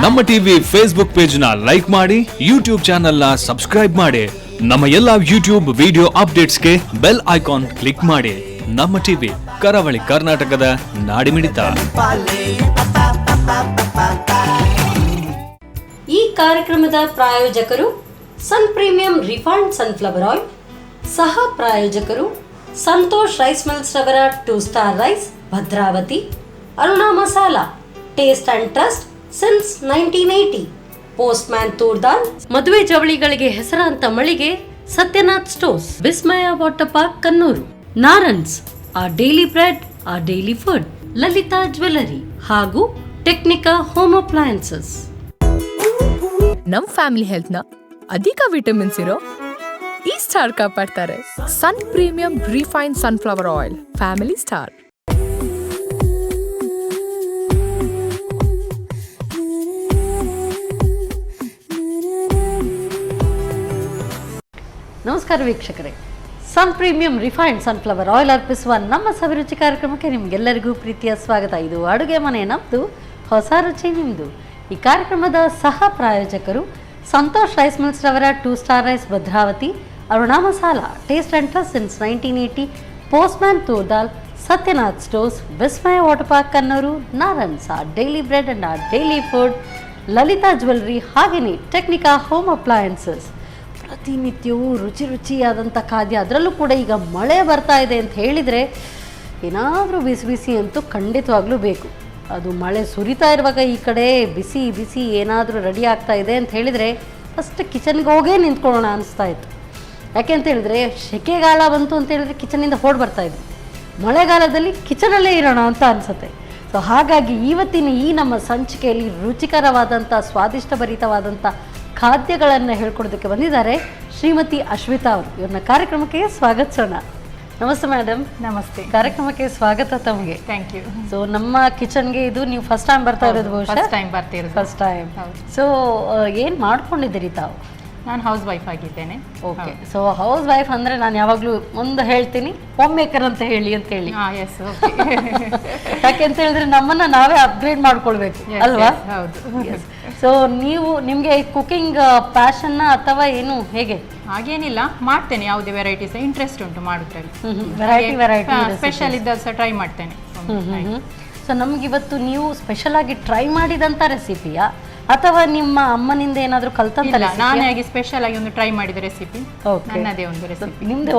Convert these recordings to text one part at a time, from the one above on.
ನಮ್ಮ TV Facebook page ನ like ಮಾಡಿ, ಯೂಟ್ಯೂಬ್ ಚಾನೆಲ್ ನ ಸಬ್ಸ್ಕ್ರೈಬ್ ಮಾಡಿ. ನಮ್ಮ ಎಲ್ಲಾ YouTube video ಅಪ್ಡೇಟ್ಸ್ಗೆ bell icon click ಮಾಡಿ. ನಮ್ಮ ಟಿವಿ ಕರಾವಳಿ ಕರ್ನಾಟಕದ ನಾಡಿಮಿಡಿತ. ಈ ಕಾರ್ಯಕ್ರಮದ ಪ್ರಾಯೋಜಕರು ಸನ್ ಪ್ರೀಮಿಯಂ ರಿಫೈನ್ಡ್ ಸನ್ಫ್ಲವರ್ ಆಯಿಲ್, ಸಹ ಪ್ರಾಯೋಜಕರು ಸಂತೋಷ್ ರೈಸ್ ಮಿಲ್ಸ್ ರವರ 2 star rice Bhadravati, Aruna masala taste and trust since 1980, postman toor dal, ಮದುವೆ ಜವಳಿಗಳಿಗೆ ಹೆಸರಾಂತ ಮಳಿಗೆ ಸತ್ಯನಾಥ್ ಸ್ಟೋರ್ಸ್, ವಿಸ್ಮಯ ವಾಟರ್ ಪಾರ್ಕ್ ಕನ್ನೂರು, ನಾರನ್ಸ್ ಆ ಡೈಲಿ ಬ್ರೆಡ್ ಆ ಡೈಲಿ ಫುಡ್, ಲಲಿತಾ ಜ್ಯುವೆಲರಿ ಹಾಗೂ ಟೆಕ್ನಿಕಾ ಹೋಮ್ ಅಪ್ಲಯನ್ಸಸ್. ನಮ್ ಫ್ಯಾಮಿಲಿ ಹೆಲ್ತ್ ನ ಅಧಿಕ ವಿಟಮಿನ್ಸ್ ಇರೋ ಈ ಸ್ಟಾರ್ ಕಾಪಾಡ್ತಾರೆ. Sun premium refined sunflower oil, family star. ನಮಸ್ಕಾರ ವೀಕ್ಷಕರೇ, Sun premium refined sunflower oil ಅರ್ಪಿಸುವ ನಮ್ಮ ಸವಿರುಚಿ ಕಾರ್ಯಕ್ರಮಕ್ಕೆ ನಿಮಗೆಲ್ಲರಿಗೂ ಪ್ರೀತಿಯ ಸ್ವಾಗತ. ಇದು ಅಡುಗೆ ಮನೆ ನಮ್ಮದು, ಹೊಸ ರುಚಿ ನಿಮ್ಮದು. ಈ ಕಾರ್ಯಕ್ರಮದ ಸಹ ಪ್ರಾಯೋಜಕರು ಸಂತೋಷ್ ರೈಸ್ ಮಿಲ್ಸ್ ರವರ 2 star rice Bhadravati, Aruna masala taste and trust since 1980, postman toor dal, Satyanath stores, Vismaya water park Kannur, ನಾರನ್ಸ್ ಆ ಡೈಲಿ ಬ್ರೆಡ್ ಅಂಡ್ ಆ ಡೈಲಿ ಫುಡ್, ಲಲಿತಾ ಜ್ಯುವೆಲರಿ, ಹಾಗೆಯೇ ಟೆಕ್ನಿಕಾ ಹೋಮ್ ಅಪ್ಲಯನ್ಸಸ್. ಪ್ರತಿನಿತ್ಯವೂ ರುಚಿಯಾದಂಥ ಖಾದ್ಯ, ಅದರಲ್ಲೂ ಕೂಡ ಈಗ ಮಳೆ ಬರ್ತಾ ಇದೆ ಅಂತ ಹೇಳಿದರೆ ಏನಾದರೂ ಬಿಸಿ ಅಂತೂ ಖಂಡಿತವಾಗ್ಲೂ ಬೇಕು. ಅದು ಮಳೆ ಸುರಿತಾ ಇರುವಾಗ ಈ ಕಡೆ ಬಿಸಿ ಏನಾದರೂ ರೆಡಿ ಆಗ್ತಾ ಇದೆ ಅಂತ ಹೇಳಿದರೆ ಫಸ್ಟ್ ಕಿಚನ್ಗೆ ಹೋಗೇ ನಿಂತ್ಕೊಳ್ಳೋಣ ಅನಿಸ್ತಾ ಇತ್ತು. ಯಾಕೆ ಅಂತ ಹೇಳಿದ್ರೆ ಸೆಕೆಗಾಲ ಬಂತು ಅಂತ ಹೇಳಿದ್ರೆ ಕಿಚನಿಂದ ಹೊಡ್ ಬರ್ತಾಯಿದ್ವಿ, ಮಳೆಗಾಲದಲ್ಲಿ ಕಿಚನಲ್ಲೇ ಇರೋಣ ಅಂತ ಅನಿಸುತ್ತೆ. ಸೊ ಹಾಗಾಗಿ ಇವತ್ತಿನ ಈ ನಮ್ಮ ಸಂಚಿಕೆಯಲ್ಲಿ ರುಚಿಕರವಾದಂಥ ಸ್ವಾದಿಷ್ಟಭರಿತವಾದಂಥ ಖಾದ್ಯಗಳನ್ನು ಹೇಳ್ಕೊಡೋದಕ್ಕೆ ಬಂದಿದ್ದಾರೆ ಶ್ರೀಮತಿ ಅಶ್ವಿತಾ ಅವರು. ಇವ್ರನ್ನ ಕಾರ್ಯಕ್ರಮಕ್ಕೆ ಸ್ವಾಗತಿಸೋಣ. ನಮಸ್ತೆ ಮೇಡಮ್. ನಮಸ್ತೆ. ಕಾರ್ಯಕ್ರಮಕ್ಕೆ ಸ್ವಾಗತ ತಮಗೆ. Thank you. ಸೊ ನಮ್ಮ ಕಿಚನ್ಗೆ ಇದು ನೀವು ಫಸ್ಟ್ ಟೈಮ್ ಬರ್ತಾ ಇರೋದು? First time. ಸೊ ಏನು ಮಾಡ್ಕೊಂಡಿದ್ದೀರಿ ತಾವು? ನಾನು ಹೌಸ್ ವೈಫ್ ಆಗಿದ್ದೇನೆ. ಓಕೆ. ಸೊ ಹೌಸ್ ವೈಫ್ ಅಂದರೆ ನಾನು ಯಾವಾಗಲೂ ಒಂದು ಹೇಳ್ತೀನಿ, ಹೋಮ್ ಮೇಕರ್ ಅಂತ ಹೇಳಿ. ಎಸ್. ಯಾಕೆ ಅಂತ ಹೇಳಿದ್ರೆ ನಮ್ಮನ್ನ ನಾವೇ ಅಪ್ಗ್ರೇಡ್ ಮಾಡ್ಕೊಳ್ಬೇಕು ಅಲ್ವಾ? ಹೌದು. ಸೊ ನಿಮಗೆ ಕುಕಿಂಗ್ ಪ್ಯಾಷನ್ನ ಅಥವಾ ಏನು, ಹೇಗೆ? ಹಾಗೇನಿಲ್ಲ, ಮಾಡ್ತೇನೆ. ಯಾವುದೇ ವೆರೈಟೀಸ್ ಇಂಟ್ರೆಸ್ಟ್ ಉಂಟು ಮಾಡೋದ್ರಲ್ಲಿ. ವೆರೈಟಿ ಸ್ಪೆಷಲ್ ಇದ್ದ ಸಹ ಟ್ರೈ ಮಾಡ್ತೇನೆ. ಸೊ ನಮಗಿವತ್ತು ನೀವು ಸ್ಪೆಷಲ್ ಆಗಿ ಟ್ರೈ ಮಾಡಿದಂಥ ರೆಸಿಪಿಯಾ ಅಥವಾ ನಿಮ್ಮ ಅಮ್ಮನಿಂದ ಏನಾದರೂ ಕಲ್ತಂತ? ನಾನಾಗಿ ಸ್ಪೆಷಲ್ ಆಗಿ ಒಂದು ಟ್ರೈ ಮಾಡಿದ ರೆಸಿಪಿ, ನನ್ನದೇ ಒಂದು ರೆಸಿಪಿ. ನಿಮ್ದು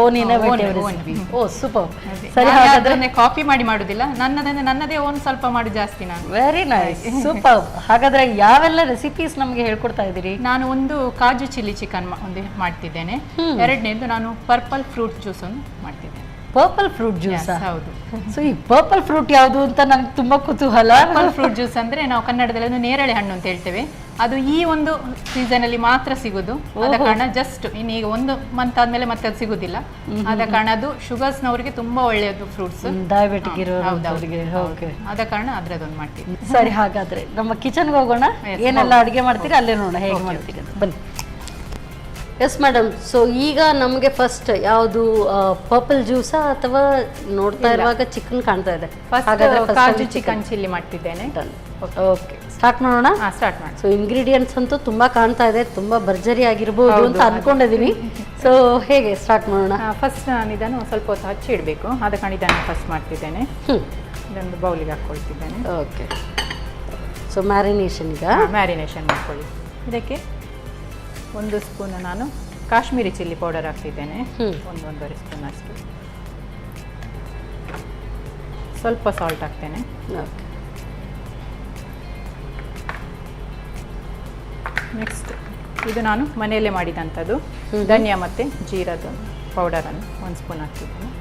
ಓ ಸೂಪರ್. ಸರಿ, ಹಾಗಾದ್ರೆ ಕಾಪಿ ಮಾಡಿ ಮಾಡುದಿಲ್ಲ, ನನ್ನದೇ ಒಂದು ಸ್ವಲ್ಪ ಮಾಡಿ ಜಾಸ್ತಿ ನಾನು. Very nice, super. ಹಾಗಾದ್ರೆ ಯಾವೆಲ್ಲ ರೆಸಿಪೀಸ್ ನಮಗೆ ಹೇಳ್ಕೊಡ್ತಾ ಇದ್ದೀರಿ? ನಾನು ಒಂದು ಕಾಜು ಚಿಲ್ಲಿ ಚಿಕನ್ ಒಂದು ಮಾಡ್ತಿದ್ದೇನೆ. ಎರಡನೇದು ನಾನು ಪರ್ಪಲ್ ಫ್ರೂಟ್ ಜ್ಯೂಸ್ ಒಂದು ಮಾಡ್ತಿದ್ದೇನೆ. Purple fruit juice? ಹೌದು. ಸೊ ಈ ಪರ್ಪಲ್ ಫ್ರೂಟ್ ಯಾವುದು ಅಂತ ನನಗೆ ತುಂಬಾ ಕುತೂಹಲ. ಪರ್ಪಲ್ ಫ್ರೂಟ್ ಜ್ಯೂಸ್ ಅಂದ್ರೆ ನಾವು ಕನ್ನಡದಲ್ಲಿ ಒಂದು ನೇರಳೆ ಹಣ್ಣು ಅಂತ ಹೇಳ್ತೇವೆ. ಅದು ಈ ಒಂದು ಸೀಸನ್ ಅಲ್ಲಿ ಮಾತ್ರ ಸಿಗುದು. ಆದ ಕಾರಣ ಜಸ್ಟ್ ಇನ್ನೀಗ ಒಂದು ಮಂತ್ ಆದ್ಮೇಲೆ ಮತ್ತೆ ಅದು ಸಿಗುದಿಲ್ಲ. ಆದ ಕಾರಣ ಅದು ಶುಗರ್ಸ್ ನವರಿಗೆ ತುಂಬಾ ಒಳ್ಳೆಯದು ಫ್ರೂಟ್ಸ್, ಡಯಾಬಿಟಿಕ್ ಇರೋರಿಗೆ. ಆದ ಕಾರಣ ಅದ್ರದೊಂದು ಮಾಡ್ತೀವಿ. ಸರಿ, ಹಾಗಾದ್ರೆ ನಮ್ಮ ಕಿಚನ್ಗೆ ಹೋಗೋಣ. ಏನೆಲ್ಲ ಅಡುಗೆ ಮಾಡ್ತೀರಿ ಅಲ್ಲೇ ನೋಡೋಣ ಹೇಗೆ ಮಾಡ್ತೀರಿ ಅಂತ. ಬನ್ನಿ. Yes madam. ಸೊ ಈಗ ನಮಗೆ ಫಸ್ಟ್ ಯಾವುದು, ಪರ್ಪಲ್ ಜ್ಯೂಸಾ ಅಥವಾ ನೋಡ್ತಾ ಇರುವಾಗ ಚಿಕನ್ ಕಾಣ್ತಾ ಇದೆ? ಕಾಜು ಚಿಕನ್ ಚಿಲ್ಲಿ ಮಾಡ್ತಿದ್ದೇನೆ. ಓಕೆ, ಸ್ಟಾರ್ಟ್ ಮಾಡೋಣ. ಸ್ಟಾರ್ಟ್ ಮಾಡಿ. ಸೊ ಇಂಗ್ರೀಡಿಯೆಂಟ್ಸ್ ಅಂತೂ ತುಂಬಾ ಕಾಣ್ತಾ ಇದೆ, ತುಂಬಾ ಭರ್ಜರಿ ಆಗಿರ್ಬೋದು ಅಂತ ಅನ್ಕೊಂಡಿದೀನಿ. ಸೊ ಹೇಗೆ ಸ್ಟಾರ್ಟ್ ಮಾಡೋಣ? ಫಸ್ಟ್ ನಾನು ಇದನ್ನು ಸ್ವಲ್ಪ ಹೊತ್ತು ಹಚ್ಚಿ ಇಡಬೇಕು. ಆದ ಕಾರಣ ಇದನ್ನು ಫಸ್ಟ್ ಮಾಡ್ತಿದ್ದೇನೆ. ಇದೊಂದು ಬೌಲಿಗೆ ಹಾಕ್ಕೊಳ್ತಿದ್ದೇನೆ. ಓಕೆ. ಸೊ ಮ್ಯಾರಿನೇಷನ್ ಮಾಡ್ಕೊಳ್ಳಿ. ಇದಕ್ಕೆ 1 ಸ್ಪೂನ್ ನಾನು ಕಾಶ್ಮೀರಿ ಚಿಲ್ಲಿ ಪೌಡರ್ ಹಾಕ್ತಿದ್ದೇನೆ. 1-1.5 ಸ್ಪೂನ್ ಅಷ್ಟು. ಸ್ವಲ್ಪ ಸಾಲ್ಟ್ ಹಾಕ್ತೇನೆ. ಓಕೆ. ನೆಕ್ಸ್ಟ್ ಇದು ನಾನು ಮನೆಯಲ್ಲೇ ಮಾಡಿದಂಥದ್ದು ಧನಿಯಾ ಮತ್ತು ಜೀರದ ಪೌಡರನ್ನು 1 ಸ್ಪೂನ್ ಹಾಕ್ತಿದ್ದೇನೆ.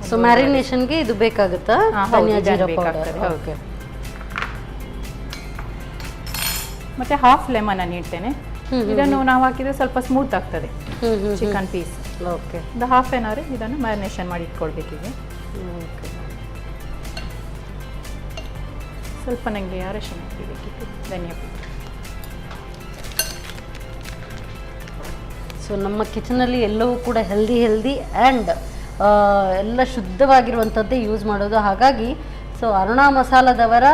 ಸೊ ಮ್ಯಾರಿನೇಷನ್ಗೆ ಇದು ಬೇಕಾಗುತ್ತಾ? ಧನಿಯಾ ಜೀರಾ ಪೌಡರ್. ಓಕೆ. ಮತ್ತೆ ಹಾಫ್ ಲೆಮನ್ ಅನ್ನು ಇಡ್ತೇನೆ. ಇದನ್ನು ನಾವು ಹಾಕಿದ್ರೆ ಸ್ವಲ್ಪ ಸ್ಮೂತ್ ಆಗ್ತದೆ ಚಿಕನ್ ಪೀಸ್. ಓಕೆ. ಒಂದು ಹಾಫ್ ಆನ್ ಅವರ್ ಇದನ್ನು ಮ್ಯಾರಿನೇಷನ್ ಮಾಡಿ ಇಟ್ಕೊಳ್ಬೇಕೀಗ. ಸ್ವಲ್ಪ ನನಗೆ ಅರಶಿನ ಹಾಕಬೇಕಿತ್ತು, ಧನಿಯಾ ಪುಡಿ. ಸೊ ನಮ್ಮ ಕಿಚನಲ್ಲಿ ಎಲ್ಲವೂ ಕೂಡ ಹೆಲ್ದಿ ಆ್ಯಂಡ್ ಎಲ್ಲ ಶುದ್ಧವಾಗಿರುವಂಥದ್ದೇ ಯೂಸ್ ಮಾಡೋದು. ಹಾಗಾಗಿ ಸೊ ಅರುಣಾ ಮಸಾಲದವರ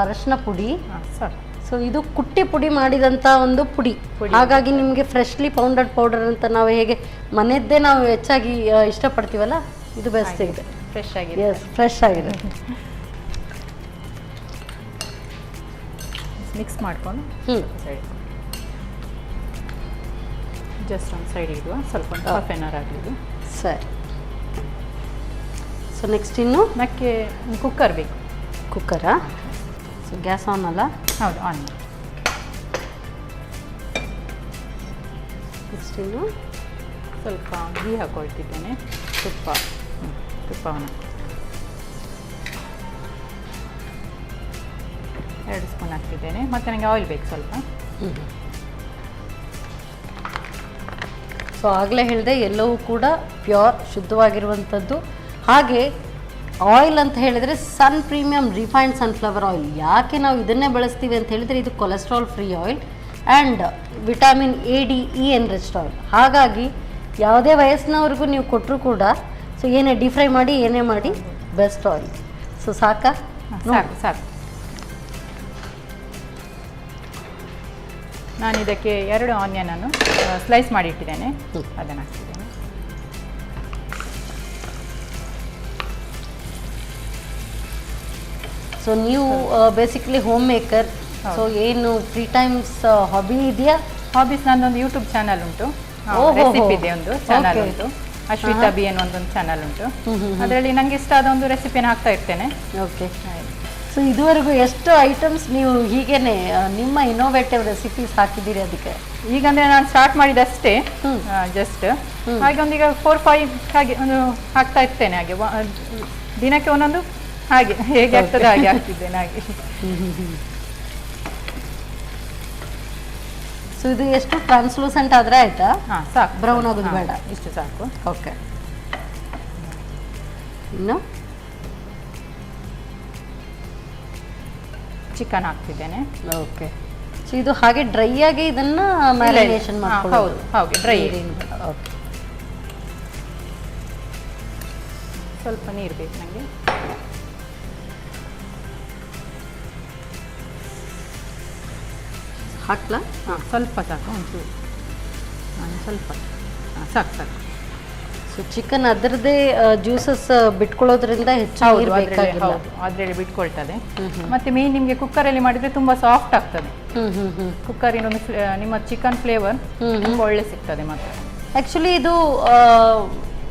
ಅರಶಿನ ಪುಡಿ. ಸಾಕು. ಸೊ ಇದು ಕುಟ್ಟಿ ಪುಡಿ ಮಾಡಿದಂಥ ಒಂದು ಪುಡಿ, ಹಾಗಾಗಿ ನಿಮಗೆ ಫ್ರೆಶ್ಲಿ ಪೌಂಡೆಡ್ ಪೌಡರ್ ಅಂತ ನಾವು ಹೇಗೆ ಮನೆಯದ್ದೇ ನಾವು ಹೆಚ್ಚಾಗಿ ಇಷ್ಟಪಡ್ತೀವಲ್ಲ, ಇದು ಬೆಸ್ಟ್ ಇದೆ. ಫ್ರೆಶ್ ಆಗಿದೆ. ಎಸ್, ಫ್ರೆಶ್ ಆಗಿದೆ. ಮಿಕ್ಸ್ ಮಾಡ್ಕೊಂಡು ಸೈಡ್ ಜಸ್ಟ್ ಒಂದು ಸೈಡ್ ಇಡುವ, ಸ್ವಲ್ಪ ಹಾಫ್ ಆನ್ ಅವರ್ ಆಗಲಿದ್ದು. ಸರಿ. ಸೊ ನೆಕ್ಸ್ಟ್ ಇನ್ನು ನಕ್ಕೆ ಕುಕ್ಕರ್ ಬೇಕು. ಕುಕ್ಕರಾ? ಸೊ ಗ್ಯಾಸ್ ಆನ್ ಅಲ್ಲ? ಹೌದು, ಆನ್. ನೆಕ್ಸ್ಟ್ ಇನ್ನು ಸ್ವಲ್ಪ ಘೀ ಹಾಕೊಳ್ತಿದ್ದೇನೆ. ತುಪ್ಪವನ್ನು 2 ಸ್ಪೂನ್ ಹಾಕ್ತಿದ್ದೇನೆ. ಮತ್ತು ನನಗೆ ಆಯಿಲ್ ಬೇಕು ಸ್ವಲ್ಪ. ಸೊ ಆಗಲೇ ಹೇಳಿದೆ, ಎಲ್ಲವೂ ಕೂಡ ಪ್ಯೂರ್ ಶುದ್ಧವಾಗಿರುವಂಥದ್ದು. ಹಾಗೆ ಆಯಿಲ್ ಅಂತ ಹೇಳಿದರೆ ಸನ್ ಪ್ರೀಮಿಯಂ ರಿಫೈನ್ಡ್ ಸನ್ಫ್ಲವರ್ ಆಯಿಲ್. ಯಾಕೆ ನಾವು ಇದನ್ನೇ ಬಳಸ್ತೀವಿ ಅಂತ ಹೇಳಿದರೆ, ಇದು cholesterol free oil and vitamin A D E enriched oil. ಹಾಗಾಗಿ ಯಾವುದೇ ವಯಸ್ಸಿನವ್ರಿಗೂ ನೀವು ಕೊಟ್ಟರು ಕೂಡ, ಸೊ ಏನೇ ಡೀಪ್ ಫ್ರೈ ಮಾಡಿ ಏನೇ ಮಾಡಿ, ಬೆಸ್ಟ್ ಆಯಿಲ್. ಸೊ ಸಾಕಾ? ಸಾಕು ಸಾಕು. ನಾನು ಇದಕ್ಕೆ 2 ಆನಿಯನನ್ನು ಸ್ಲೈಸ್ ಮಾಡಿ ಇಟ್ಟಿದ್ದೇನೆ, ಅದನ್ನು ಹಾಕ್ತಿದ್ದೇನೆ. ಸೊ ನೀವು ಬೇಸಿಕಲಿ ಹೋಮ್ ಮೇಕರ್. ಸೊ ಏನು ಫ್ರೀ ಟೈಮ್ಸ್ ಹಾಬಿ ಇದೆಯಾ? ಹಾಬೀಸ್, ನನ್ನೊಂದು ಯೂಟ್ಯೂಬ್ ಚಾನಲ್ ಉಂಟು, ರೆಸಿಪಿ ಇದೆ, ಒಂದು ಚಾನಲ್ ಉಂಟು, ಅಶ್ವಿತಾ ಬಿ ಅನ್ನೋ ಒಂದು ಚಾನಲ್ ಉಂಟು. ಅದರಲ್ಲಿ ನನಗೆ ಇಷ್ಟ ಆದ ಒಂದು ರೆಸಿಪಿನ ಹಾಕ್ತಾ ಇರ್ತೇನೆ. ಓಕೆ. ಸೊ ಇದುವರೆಗೂ ಎಷ್ಟು ಐಟಮ್ಸ್ ನೀವು ಹೀಗೇನೆ ನಿಮ್ಮ ಇನೋವೇಟಿವ್ ರೆಸಿಪೀಸ್ ಹಾಕಿದ್ದೀರಿ ಅದಕ್ಕೆ? ಈಗಂದರೆ ನಾನು ಸ್ಟಾರ್ಟ್ ಮಾಡಿದಷ್ಟೇ, ಜಸ್ಟ್ ಹಾಗೆ ಒಂದೀಗ 4-5 ಹಾಗೆ ಒಂದು ಹಾಕ್ತಾ ಇರ್ತೇನೆ. ಹಾಗೆ ದಿನಕ್ಕೆ ಒಂದೊಂದು ಹಾಗೆ ಹೇಗೆ ಆಗ್ತದೆ ಹಾಗೆ ಆಗ್ತಿದ್ದೇನೆ ಹಾಗೆ. ಸೊ ಇದು ಎಷ್ಟು ಟ್ರಾನ್ಸ್ಲೂಸೆಂಟ್ ಆದರೆ ಆಯ್ತಾ? ಹಾಂ, ಸಾಕು. ಬ್ರೌನ್ ಆಗೋದು ಬೇಡ, ಇಷ್ಟು ಸಾಕು. ಓಕೆ. ಇನ್ನು ಚಿಕನ್ ಹಾಕ್ತಿದ್ದೇನೆ. ಓಕೆ. ಸೊ ಇದು ಹಾಗೆ ಡ್ರೈ ಆಗಿ ಇದನ್ನ ಮ್ಯಾರಿನೇಷನ್ ಮಾಡ್ಕೊಳ್ಳೋದು? ಹೌದು, ಹಾಗೆ ಡ್ರೈ. ಓಕೆ. ಸ್ವಲ್ಪ ನೀರು ಬೇಕು ನನಗೆ. ಹಾಕ್ಲಾ? ಹಾಂ, ಸ್ವಲ್ಪ ಸಾಕು, ಒಂಚೂರು. ಸ್ವಲ್ಪ ಸಾಕು ಸಾಕು. ಸೊ ಚಿಕನ್ ಅದರದ್ದೇ ಜ್ಯೂಸಸ್ ಬಿಟ್ಕೊಳ್ಳೋದ್ರಿಂದ ಹೆಚ್ಚು ನೀರು ಬೇಕಾಗಿಲ್ಲ. ಅದರಲ್ಲಿ ಬಿಟ್ಕೊಳ್ತದೆ. ಮತ್ತೆ ಮೇನ್ ನಿಮಗೆ ಕುಕ್ಕರಲ್ಲಿ ಮಾಡಿದರೆ ತುಂಬ ಸಾಫ್ಟ್ ಆಗ್ತದೆ. ಕುಕ್ಕರಿನ ನಿಮ್ಮ ಚಿಕನ್ ಫ್ಲೇವರ್ ತುಂಬ ಒಳ್ಳೆ ಸಿಗ್ತದೆ. ಮತ್ತೆ ಆ್ಯಕ್ಚುಲಿ ಇದು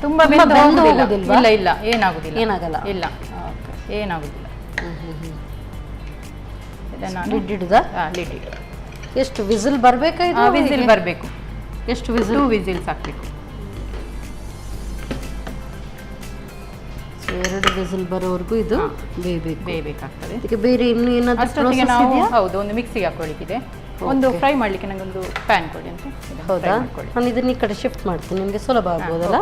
ತುಂಬ ಬೆಂದೋಗುದಿಲ್ಲ. ಇಲ್ಲ ಇಲ್ಲ, ಏನಾಗುದಿಲ್ಲ. ಏನಾಗಲ್ಲ? ಇಲ್ಲ, ಏನಾಗುದಿಲ್ಲ. ಇದನ್ನು ಲಿಡ್ ಇಡುದಾ? ಲಿಡ್ ಇಡು. ಎಷ್ಟು ವಿಸಿಲ್ ಬರಬೇಕಾ? ಇದು ವಿಸಿಲ್ ಬರಬೇಕು. ಎಷ್ಟು ವಿಸಿಲ್? 2 ವಿಸಿಲ್ಸ್ ಹಾಕಬೇಕು. 2 ವಿಸಿಲ್ ಬರೋವರೆಗೂ ಇದು ಬೇಯಬೇಕಾಗ್ತದೆ. ಇದಕ್ಕೆ ಬೇರೆ ಇನ್ನು ಏನಾದರೂ ಅಷ್ಟೊತ್ತಿಗೆ ನಾವು ಹೌದು ಒಂದು ಮಿಕ್ಸಿಗೆ ಹಾಕೊಳ್ಳಿಕ್ಕಿದೆ. ಒಂದು ಫ್ರೈ ಮಾಡಲಿಕ್ಕೆ ನನಗೊಂದು ಪ್ಯಾನ್ ಕೊಡಿ ಅಂತ. ಹೌದಾ? ನಾನು ಇದನ್ನ ಈ ಕಡೆ ಶಿಫ್ಟ್ ಮಾಡ್ತೀನಿ, ನಿಮಗೆ ಸುಲಭ ಆಗ್ಬೋದಲ್ಲ?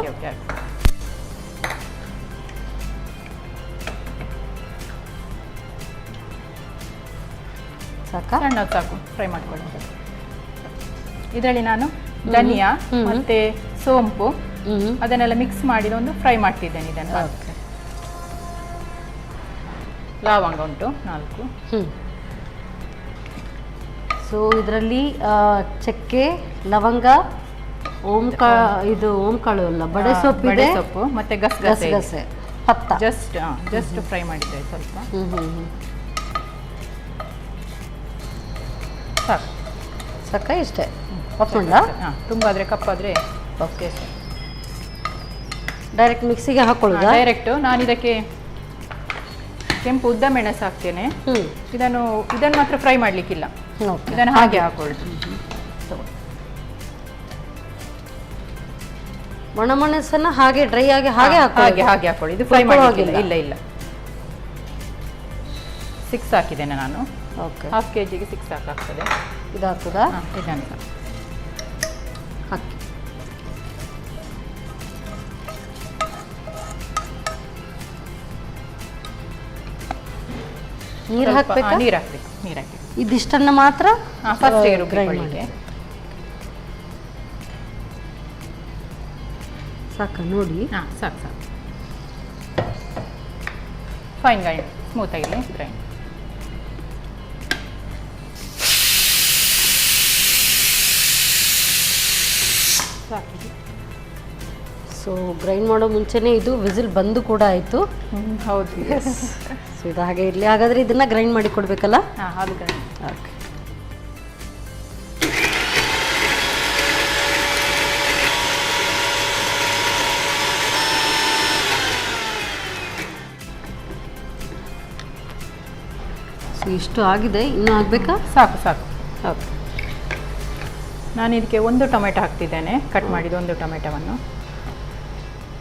ಸಾಕಾ? ಸಣ್ಣ ಸಾಕು, ಫ್ರೈ ಮಾಡ್ಕೊಳ್ಳಿ. ಇದರಲ್ಲಿ ನಾನು ಧನಿಯಾ ಮತ್ತೆ ಸೋಂಪು ಅದನ್ನೆಲ್ಲ ಮಿಕ್ಸ್ ಮಾಡಿ ಒಂದು ಫ್ರೈ ಮಾಡ್ತಿದ್ದೇನೆ. ಇದನ್ನು ಲವಂಗ ಉಂಟು 4. ಸೊ ಇದರಲ್ಲಿ ಚಕ್ಕೆ, ಲವಂಗ, ಇದು ಓಂಕಾಳು ಅಲ್ಲ, ಬಡೆ ಸೊಪ್ಪು ಮತ್ತೆ ಗಸಗಸೆ, ಪತ್ತ. ಜಸ್ಟ್ ಫ್ರೈ ಮಾಡಿದ್ದೆ ಸ್ವಲ್ಪ. ಸಾಕು ಸಾಕ? ಇಷ್ಟೇ? ಆಫ್ ಮಾಡಲಾ? ತುಂಬ ಆದರೆ ಕಪ್ಪಾದರೆ ಓಕೆ. ಡೈರೆಕ್ಟ್ ಮಿಕ್ಸಿಗೆ ಹಾಕೊಳ್ಳೋದಾ? ಡೈರೆಕ್ಟು. ನಾನು ಇದಕ್ಕೆ ಕೆಂಪು ಉದ್ದ ಮೆಣಸು ಹಾಕ್ತೇನೆ. ಇದನ್ನು ಮಾತ್ರ ಫ್ರೈ ಮಾಡಲಿಕ್ಕಿಲ್ಲ, ಇದನ್ನು ಹಾಗೆ ಹಾಕೊಳ್ಳೋದು. ಒಣಮೆಣಸನ್ನ ಹಾಗೆ ಡ್ರೈ ಆಗಿ ಹಾಗೆ ಹಾಕೊಳ್ಳಿ. ಇದು ಫ್ರೈ ಮಾಡಲಿಕ್ಕಿಲ್ಲ. ಇಲ್ಲ ಇಲ್ಲ, 6 ಹಾಕಿದ್ದೇನೆ ನಾನು. ಓಕೆ. ಹಾಫ್ kgಗೆ 6 ಸಾಕಾಗ್ತದೆ. ಇದು ಹಾಕೋದಾ? ಇದನ್ನು ಹಾಕಿ. ನೀರು ಹಾಕಬೇಕಾ? ನೀರು ಹಾಕಬೇಕು. ಇದಿಷ್ಟನ್ನ ಮಾತ್ರ ಫಸ್ಟ್ ರುಬ್ಬಿಕೊಳ್ಳಿಕ್ಕೆ. ಸಾಕ ನೋಡಿ? ಸಾಕು. ಸ್ಮೂತ್ ಆಗಿರಲಿ ಗ್ರೈಂಡ್. ಸಾಕು. ಸೊ ಗ್ರೈಂಡ್ ಮಾಡೋ ಮುಂಚೆನೇ ಇದು ವಿಸಿಲ್ ಬಂದು ಕೂಡ ಆಯಿತು. ಹೌದು. ಸೊ ಇದು ಹಾಗೆ ಇರಲಿ. ಹಾಗಾದರೆ ಇದನ್ನು ಗ್ರೈಂಡ್ ಮಾಡಿ ಕೊಡಬೇಕಲ್ಲ? ಹಾಂ, ಅದು ಗ್ರೈಂಡ್. ಓಕೆ. ಸೊ ಇಷ್ಟು ಆಗಿದೆ, ಇನ್ನೂ ಆಗಬೇಕಾ? ಸಾಕು ಸಾಕು. ಓಕೆ. ನಾನು ಇದಕ್ಕೆ 1 ಟೊಮೆಟೊ ಹಾಕ್ತಿದ್ದೇನೆ, ಕಟ್ ಮಾಡಿದ್ದು 1 ಟೊಮೆಟೊವನ್ನು,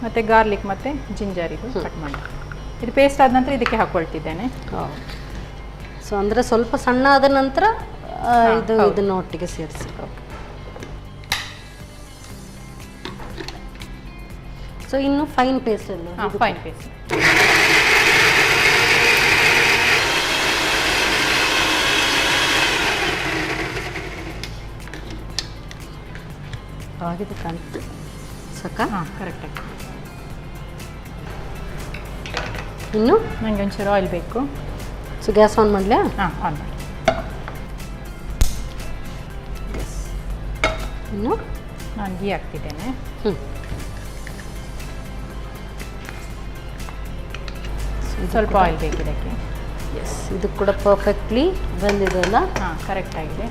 ಮತ್ತು ಗಾರ್ಲಿಕ್ ಮತ್ತು ಜಿಂಜರ್ ಇದು ಕಟ್ ಮಾಡಿ ಇದು ಪೇಸ್ಟ್ ಆದ ನಂತರ ಇದಕ್ಕೆ ಹಾಕ್ಕೊಳ್ತಿದ್ದೇನೆ. ಸೊ ಅಂದರೆ ಸ್ವಲ್ಪ ಸಣ್ಣ ಆದ ನಂತರ ಇದನ್ನು ಒಟ್ಟಿಗೆ ಸೇರಿಸಿ. ಸೊ ಇನ್ನು ಫೈನ್ ಪೇಸ್ಟ್ ಅಲ್ಲ? ಹಾಂ, ಫೈನ್ ಪೇಸ್ಟ್. ಆಗಿದೆ ಕಾಣ್ತು. ಸಾಕ? ಹಾಂ, ಕರೆಕ್ಟಾಗಿ. ಇನ್ನು ನನಗೆ ಒಂಚೂರು ಆಯಿಲ್ ಬೇಕು. ಸೊ ಗ್ಯಾಸ್ ಆನ್ ಮಾಡಲಾ? ಹಾಂ, ಆನ್ ಮಾಡಿ. ಇನ್ನು ನಾನು ಗೀ ಹಾಕ್ತಿದ್ದೇನೆ. ಸ್ವಲ್ಪ ಆಯಿಲ್ ಬೇಕು ಇದಕ್ಕೆ. ಎಸ್, ಇದು ಕೂಡ ಪರ್ಫೆಕ್ಟ್ಲಿ ಬಂದಿದೆ ಅಲ್ಲ? ಹಾಂ, ಕರೆಕ್ಟಾಗಿದೆ.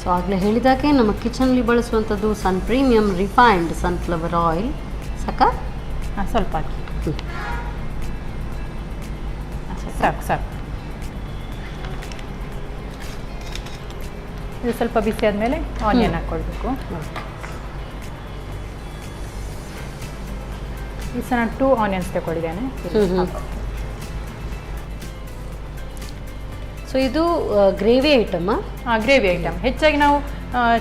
ಸೊ ಆಗಲೇ ಹೇಳಿದಾಗೆ ನಮ್ಮ ಕಿಚನಲ್ಲಿ ಬಳಸುವಂಥದ್ದು ಪ್ರೀಮಿಯಂ ರಿಫೈನ್ಡ್ ಸನ್ಫ್ಲವರ್ ಆಯಿಲ್. ಸಾಕಾ? ಹಾಂ, ಸ್ವಲ್ಪ ಹಾಕಿ. ಸಾಕು ಸಾಕು. ಇದು ಸ್ವಲ್ಪ ಬಿಸಿ ಆದಮೇಲೆ ಆನಿಯನ್ ಹಾಕ್ಕೊಳ್ಬೇಕು. ಈ ಸಹ ನಾನು 2 ಆನಿಯನ್ಸ್ ತಗೊಂಡಿದ್ದೇನೆ. ಸೊ ಇದು ಗ್ರೇವಿ ಐಟಮಾ? ಹಾಂ, ಗ್ರೇವಿ ಐಟಮ್. ಹೆಚ್ಚಾಗಿ ನಾವು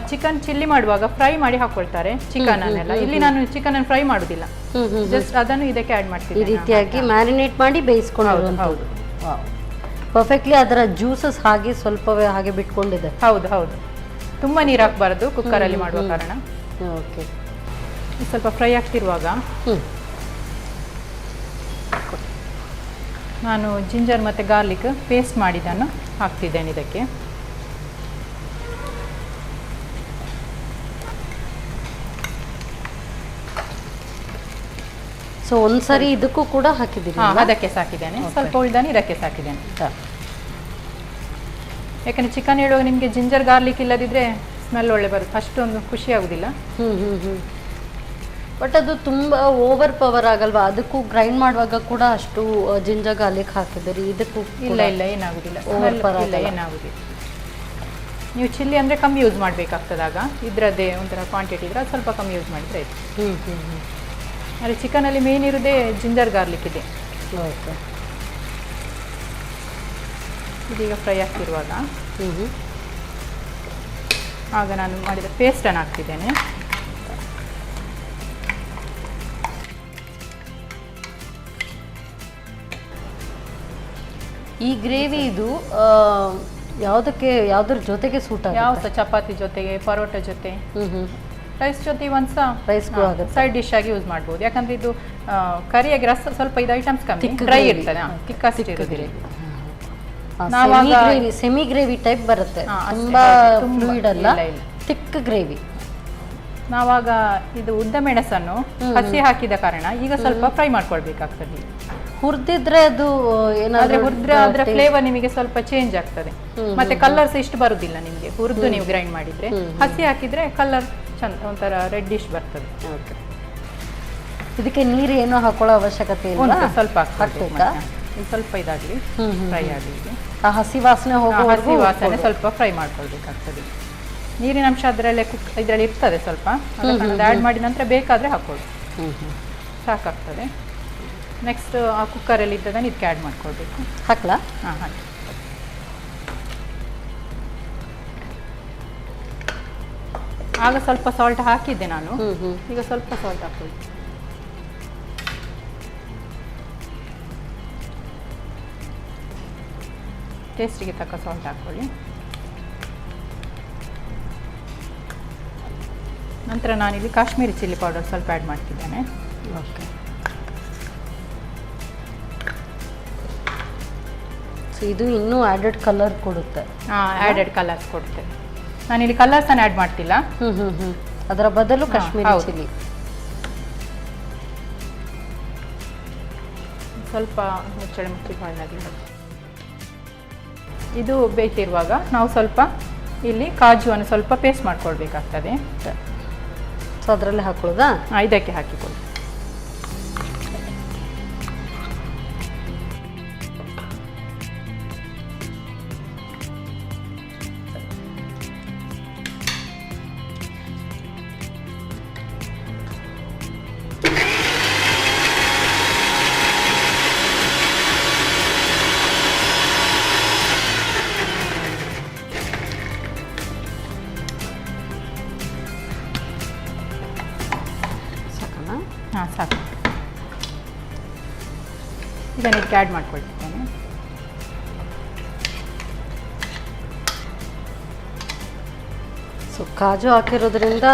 ಚಿಕನ್ ಚಿಲ್ಲಿ ಮಾಡುವಾಗ ಫ್ರೈ ಮಾಡಿ ಹಾಕ್ಕೊಳ್ತಾರೆ ಚಿಕನನ್ನೆಲ್ಲ. ಇಲ್ಲಿ ನಾನು ಚಿಕನನ್ನು ಫ್ರೈ ಮಾಡೋದಿಲ್ಲ, ಜಸ್ಟ್ ಅದನ್ನು ಇದಕ್ಕೆ ಆ್ಯಡ್ ಮಾಡ್ತೀನಿ. ಈ ರೀತಿಯಾಗಿ ಮ್ಯಾರಿನೇಟ್ ಮಾಡಿ ಬೇಯಿಸ್ಕೊಂಡು. ಹೌದು, ಪರ್ಫೆಕ್ಟ್ಲಿ ಅದರ ಜ್ಯೂಸಸ್ ಹಾಗೆ ಸ್ವಲ್ಪವೇ ಹಾಗೆ ಬಿಟ್ಕೊಂಡಿದೆ. ಹೌದು ಹೌದು. ತುಂಬ ನೀರು ಹಾಕಬಾರ್ದು ಕುಕ್ಕರಲ್ಲಿ ಮಾಡುವ ಕಾರಣ. ಓಕೆ. ಸ್ವಲ್ಪ ಫ್ರೈ ಆಗ್ತಿರುವಾಗ ನಾನು ಜಿಂಜರ್ ಮತ್ತು ಗಾರ್ಲಿಕ್ ಪೇಸ್ಟ್ ಮಾಡಿದ್ದನ್ನು ಹಾಕ್ತಿದ್ದೇನೆ ಇದಕ್ಕೆ. ಸೊ ಒಂದ್ಸರಿ ಇದಕ್ಕೂ ಕೂಡ ಹಾಕಿದ್ದೀನಿ. ಅದಕ್ಕೆ ಸಾಕಿದ್ದೇನೆ, ಸ್ವಲ್ಪ ಉಳಿದಾನೆ ಇದಕ್ಕೆ ಸಾಕಿದ್ದೇನೆ. ಯಾಕಂದರೆ ಚಿಕನ್ ಇಡುವಾಗ ನಿಮಗೆ ಜಿಂಜರ್ ಗಾರ್ಲಿಕ್ ಇಲ್ಲದಿದ್ದರೆ ಸ್ಮೆಲ್ ಒಳ್ಳೆ ಬರುತ್ತೆ, ಅಷ್ಟೊಂದು ಖುಷಿ ಆಗೋದಿಲ್ಲ. ಬಟ್ ಅದು ತುಂಬ ಓವರ್ ಪವರ್ ಆಗಲ್ವಾ? ಅದಕ್ಕೂ ಗ್ರೈಂಡ್ ಮಾಡುವಾಗ ಕೂಡ ಅಷ್ಟು ಜಿಂಜರ್ ಗಾರ್ಲಿಕ್ ಹಾಕಿದ್ದೀರಿ, ಇದಕ್ಕೂ ಇಲ್ಲ ಏನಾಗುದಿಲ್ಲ, ಏನಾಗುದಿಲ್ಲ. ನೀವು ಚಿಲ್ಲಿ ಅಂದರೆ ಕಮ್ಮಿ ಯೂಸ್ ಮಾಡಬೇಕಾಗ್ತದಾಗ, ಇದರದ್ದೇ ಒಂಥರ ಕ್ವಾಂಟಿಟಿ ಇದ್ರೆ ಅದು ಸ್ವಲ್ಪ ಕಮ್ಮಿ ಯೂಸ್ ಮಾಡಿದರೆ ಆಯಿತು. ಆದರೆ ಚಿಕನಲ್ಲಿ ಮೇನ್ ಇರೋದೇ ಜಿಂಜರ್ ಗಾರ್ಲಿಕ್ ಇದೆ. ಓಕೆ. ಇದೀಗ ಫ್ರೈ ಆಗ್ತಿರುವಾಗ ಆಗ ನಾನು ಮಾಡಿದ ಪೇಸ್ಟನ್ನು ಹಾಕ್ತಿದ್ದೇನೆ. ಈ ಗ್ರೇವಿ ಇದು ಯಾವ್ದ್ರ ಜೊತೆಗೆ ಸೂಟ್ ಆಗುತ್ತೆ? ಯಾವ ಚಪಾತಿ ಜೊತೆಗೆ, ಪರೋಟ ಜೊತೆ, ರೈಸ್ ಜೊತೆ ಒಂದು ಸೈಡ್ ಡಿಶ್ ಆಗಿ ಯೂಸ್ ಮಾಡ್ಬೋದು. ಯಾಕಂದ್ರೆ ಇದು ಕರಿಯಾಗಿ ರಸ ಸ್ವಲ್ಪ ಇದು ಐಟಮ್ಸ್ ಕಮ್ಮಿ ಡ್ರೈ ಇರ್ತದೆ, ತಿಕ್ಕಷ್ಟು ಇರೋದಿಲ್ಲ. ಸೆಮಿ ಗ್ರೇವಿ ಟೈಪ್ ಬರುತ್ತೆ, ತುಂಬಾ ಫ್ಲೂಯಿಡ್ ಅಲ್ಲ, ಥಿಕ್ ಗ್ರೇವಿ. ನಾವಾಗ ಇದು ಉದ್ದ ಮೆಣಸನ್ನು ಹಸಿ ಹಾಕಿದ ಕಾರಣ ಈಗ ಸ್ವಲ್ಪ ಫ್ರೈ ಮಾಡ್ಕೊಳ್ಬೇಕಾಗ್ತದೆ. ಹುರಿದಿದ್ರೆ ಅದು ಏನಾದ್ರೆ ಹುರಿದ್ರೆ ಅದರ ಫ್ಲೇವರ್ ನಿಮಗೆ ಸ್ವಲ್ಪ ಚೇಂಜ್ ಆಗ್ತದೆ, ಮತ್ತೆ ಕಲರ್ಸ್ ಇಷ್ಟು ಬರುದಿಲ್ಲ ನಿಮಗೆ. ಹುರಿದು ನೀವು ಗ್ರೈಂಡ್ ಮಾಡಿದ್ರೆ, ಹಸಿ ಹಾಕಿದ್ರೆ ಕಲರ್ ಚಂದ ಒಂಥರ ರೆಡ್ಡಿಶ್ ಬರ್ತದೆ. ಇದಕ್ಕೆ ನೀರು ಏನೋ ಹಾಕೊಳ್ಳೋ ಅವಶ್ಯಕತೆ ಇಲ್ಲ, ಸ್ವಲ್ಪ ಹಾಕ್ಬೇಕಾ? ಸ್ವಲ್ಪ ಇದಾಗಲಿ, ಫ್ರೈ ಆಗಲಿ, ಹಸಿ ವಾಸನೆ ಹೋಗೋ ಹಸಿ ವಾಸನೆ ಸ್ವಲ್ಪ ಫ್ರೈ ಮಾಡ್ಕೊಳ್ಬೇಕಾಗ್ತದೆ. ನೀರಿನ ಅಂಶ ಅದರಲ್ಲೇ ಇದರಲ್ಲಿ ಇರ್ತದೆ ಸ್ವಲ್ಪ, ಅದನ್ನು ಆ್ಯಡ್ ಮಾಡಿದ ನಂತರ ಬೇಕಾದರೆ ಹಾಕೊಳ್ಳಿ, ಸಾಕಾಗ್ತದೆ. ನೆಕ್ಸ್ಟ್ ಆ ಕುಕ್ಕರಲ್ಲಿ ಇದ್ದದನ್ನು ಇದಕ್ಕೆ ಆ್ಯಡ್ ಮಾಡ್ಕೊಳ್ಬೇಕು. ಹಾಕ್ಲಾ? ಹಾಂ, ಹಾಕಿ. ಆಗ ಸ್ವಲ್ಪ ಸಾಲ್ಟ್ ಹಾಕಿದ್ದೆ ನಾನು, ಈಗ ಸ್ವಲ್ಪ ಸಾಲ್ಟ್ ಹಾಕೊಳ್ಳಿ. ಟೇಸ್ಟಿಗೆ ತಕ್ಕ ಸಾಲ್ಟ್ ಹಾಕ್ಕೊಳ್ಳಿ. ನಂತರ ನಾನಿಲ್ಲಿ ಕಾಶ್ಮೀರಿ ಚಿಲ್ಲಿ ಪೌಡರ್ ಸ್ವಲ್ಪ ಆ್ಯಡ್ ಮಾಡ್ತಿದ್ದೇನೆ. ಓಕೆ. ಇದು ಇನ್ನೂ ಆ್ಯಡೆಡ್ ಕಲರ್ ಕೊಡುತ್ತೆ. ಆ್ಯಡೆಡ್ ಕಲರ್ಸ್ ಕೊಡುತ್ತೆ. ನಾನಿಲ್ಲಿ ಕಲರ್ಸನ್ನು ಆ್ಯಡ್ ಮಾಡ್ತಿಲ್ಲ. ಅದರ ಬದಲು ಕಾಶ್ಮೀರಿ ಚಿಲ್ಲಿ. ಸ್ವಲ್ಪ ಮುಚ್ಚಳ ಮುಚ್ಚಿ ಬಾಯ್ಲಾಗಿ. ಇದು ಬೇಯ್ತಿರುವಾಗ ನಾವು ಸ್ವಲ್ಪ ಇಲ್ಲಿ ಕಾಜುವನ್ನು ಸ್ವಲ್ಪ ಪೇಸ್ಟ್ ಮಾಡ್ಕೊಳ್ಬೇಕಾಗ್ತದೆ. ಸೊ ಅದರಲ್ಲೇ ಹಾಕೊಳ್ಳೋದಾ? ಇದಕ್ಕೆ ಹಾಕಿಕೊಳ್ಳಿ. ಸಾಕು. ಇದನ್ನು ಇದಕ್ಕೆ ಆ್ಯಡ್ ಮಾಡ್ಕೊಳ್ತಿದ್ದೇನೆ. ಸೊ ಕಾಜು ಹಾಕಿರೋದ್ರಿಂದ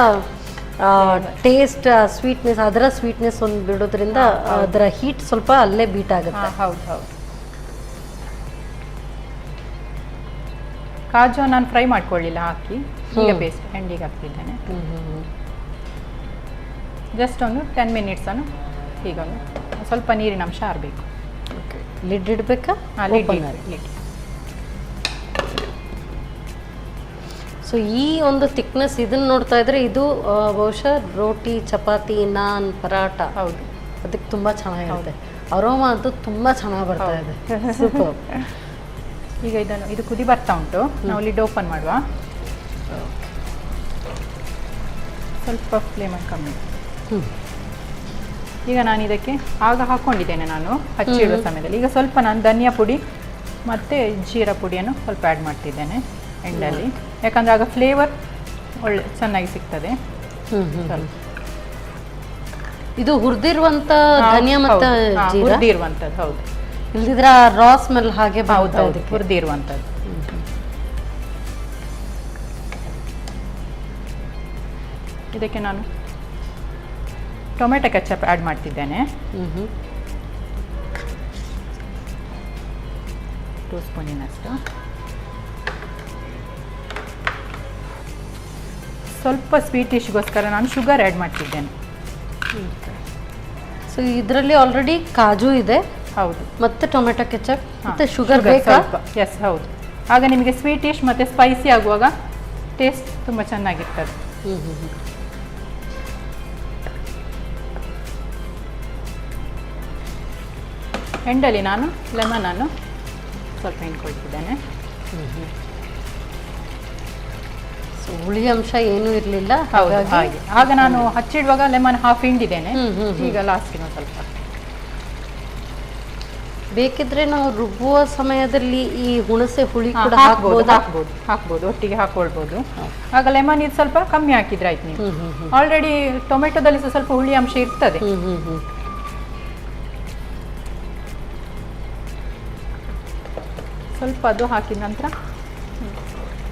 ಟೇಸ್ಟ್ ಸ್ವೀಟ್ನೆಸ್, ಅದರ ಸ್ವೀಟ್ನೆಸ್ ಒಂದು ಬಿಡೋದ್ರಿಂದ ಅದರ ಹೀಟ್ ಸ್ವಲ್ಪ ಅಲ್ಲೇ ಬೀಟ್ ಆಗುತ್ತೆ. ಹೌದು. ಕಾಜು ನಾನು ಫ್ರೈ ಮಾಡ್ಕೊಳ್ಳಿಲ್ಲ, ಹಾಕಿ ಈಗ ಪೇಸ್ಟ್ ಎಂಡಿಗೆ ಹಾಕ್ತಿದ್ದೇನೆ. ಜಸ್ಟ್ ಒಂದು 10 ಮಿನಿಟ್ಸನ್ನು ಹೀಗೊಂದು ಸ್ವಲ್ಪ ನೀರಿನ ಅಂಶ ಆರಬೇಕು. ಲಿಡ್ ಇಡಬೇಕಾ? ಲಿಡ್. ಸೊ ಈ ಒಂದು ಥಿಕ್ನೆಸ್ ಇದನ್ನು ನೋಡ್ತಾ ಇದ್ರೆ ಇದು ಬಹುಶಃ ರೋಟಿ, ಚಪಾತಿ, ನಾನ್, ಪರಾಟ. ಹೌದು, ಅದಕ್ಕೆ ತುಂಬ ಚೆನ್ನಾಗಿರುತ್ತೆ. ಅರೋಮಾ ಅಂತೂ ತುಂಬ ಚೆನ್ನಾಗಿ ಬರ್ತಾ ಇದೆ. ಸೂಪರ್. ಈಗ ಇದು ಕುದಿ ಬರ್ತಾ ಉಂಟು. ನಾವು ಲಿಡ್ ಓಪನ್ ಮಾಡುವ. ಸ್ವಲ್ಪ ಫ್ಲೇಮನ್ನು ಕಮ್ಮಿ. ಈಗ ನಾನು ಇದಕ್ಕೆ ಆಗ ಹಾಕ್ಕೊಂಡಿದ್ದೇನೆ ನಾನು ಹಚ್ಚಿಡುವ ಸಮಯದಲ್ಲಿ. ಈಗ ಸ್ವಲ್ಪ ನಾನು ಧನಿಯಾ ಪುಡಿ ಮತ್ತು ಜೀರಾ ಪುಡಿಯನ್ನು ಸ್ವಲ್ಪ ಆ್ಯಡ್ ಮಾಡ್ತಿದ್ದೇನೆ ಎಂಡಲ್ಲಿ, ಯಾಕಂದರೆ ಆಗ ಫ್ಲೇವರ್ ಒಳ್ಳೆ ಚೆನ್ನಾಗಿ ಸಿಗ್ತದೆ. ಇದು ಹುರಿದಿರುವಂಥ ಧನಿಯಾ ಮತ್ತು ಹುರಿದಿರುವಂಥದ್ದು. ಹೌದು, ಇಲ್ದಿದ್ರೆ ರಾ ಸ್ಮೆಲ್ ಹಾಗೆ. ಹೌದು, ಹುರಿದಿರುವಂಥದ್ದು. ಇದಕ್ಕೆ ನಾನು ಟೊಮೆಟೊ ಕೆಚಪ್ ಆ್ಯಡ್ ಮಾಡ್ತಿದ್ದೇನೆ. 2 ಸ್ಪೂನಿನಷ್ಟು. ಸ್ವಲ್ಪ ಸ್ವೀಟಿಶ್ಗೋಸ್ಕರ ನಾನು ಶುಗರ್ ಆ್ಯಡ್ ಮಾಡ್ತಿದ್ದೇನೆ. ಸೊ ಇದರಲ್ಲಿ ಆಲ್ರೆಡಿ ಕಾಜು ಇದೆ. ಹೌದು, ಮತ್ತೆ ಟೊಮೆಟೊ ಕೆಚಪ್ ಮತ್ತೆ ಶುಗರ್ ಬೇಕಾ? ಎಸ್, ಹೌದು. ಆಗ ನಿಮಗೆ ಸ್ವೀಟಿಶ್ ಮತ್ತು ಸ್ಪೈಸಿ ಆಗುವಾಗ ಟೇಸ್ಟ್ ತುಂಬ ಚೆನ್ನಾಗಿರ್ತದೆ. ಎಂಡಲ್ಲಿ ನಾನು ಲೆಮನನ್ನು ಸ್ವಲ್ಪ ಹಿಂಡ್ಕೊಳ್ತಿದ್ದೇನೆ. ಸೊ ಹುಳಿ ಅಂಶ ಏನೂ ಇರಲಿಲ್ಲ. ಹೌದು, ಹಾಗೆ. ಆಗ ನಾನು ಹಚ್ಚಿಡುವಾಗ ಲೆಮನ್ ಹಾಫ್ ಹಿಂಡಿದ್ದೇನೆ. ಈಗ ಲಾಸ್ಟಿನ ಸ್ವಲ್ಪ ಬೇಕಿದ್ರೆ ನಾವು ರುಬ್ಬುವ ಸಮಯದಲ್ಲಿ ಈ ಹುಣಸೆ ಹುಳಿ ಕೂಡ ಹಾಕ್ಬೋದು, ಒಟ್ಟಿಗೆ ಹಾಕೊಳ್ಬೋದು. ಆಗ ಲೆಮನ್ ಇದು ಸ್ವಲ್ಪ ಕಮ್ಮಿ ಹಾಕಿದ್ರೆ ಆಯ್ತು. ನೀವು ಆಲ್ರೆಡಿ ಟೊಮೆಟೊದಲ್ಲಿ ಸ್ವಲ್ಪ ಹುಳಿ ಅಂಶ ಇರ್ತದೆ. ಸ್ವಲ್ಪ ಅದು ಹಾಕಿದ ನಂತರ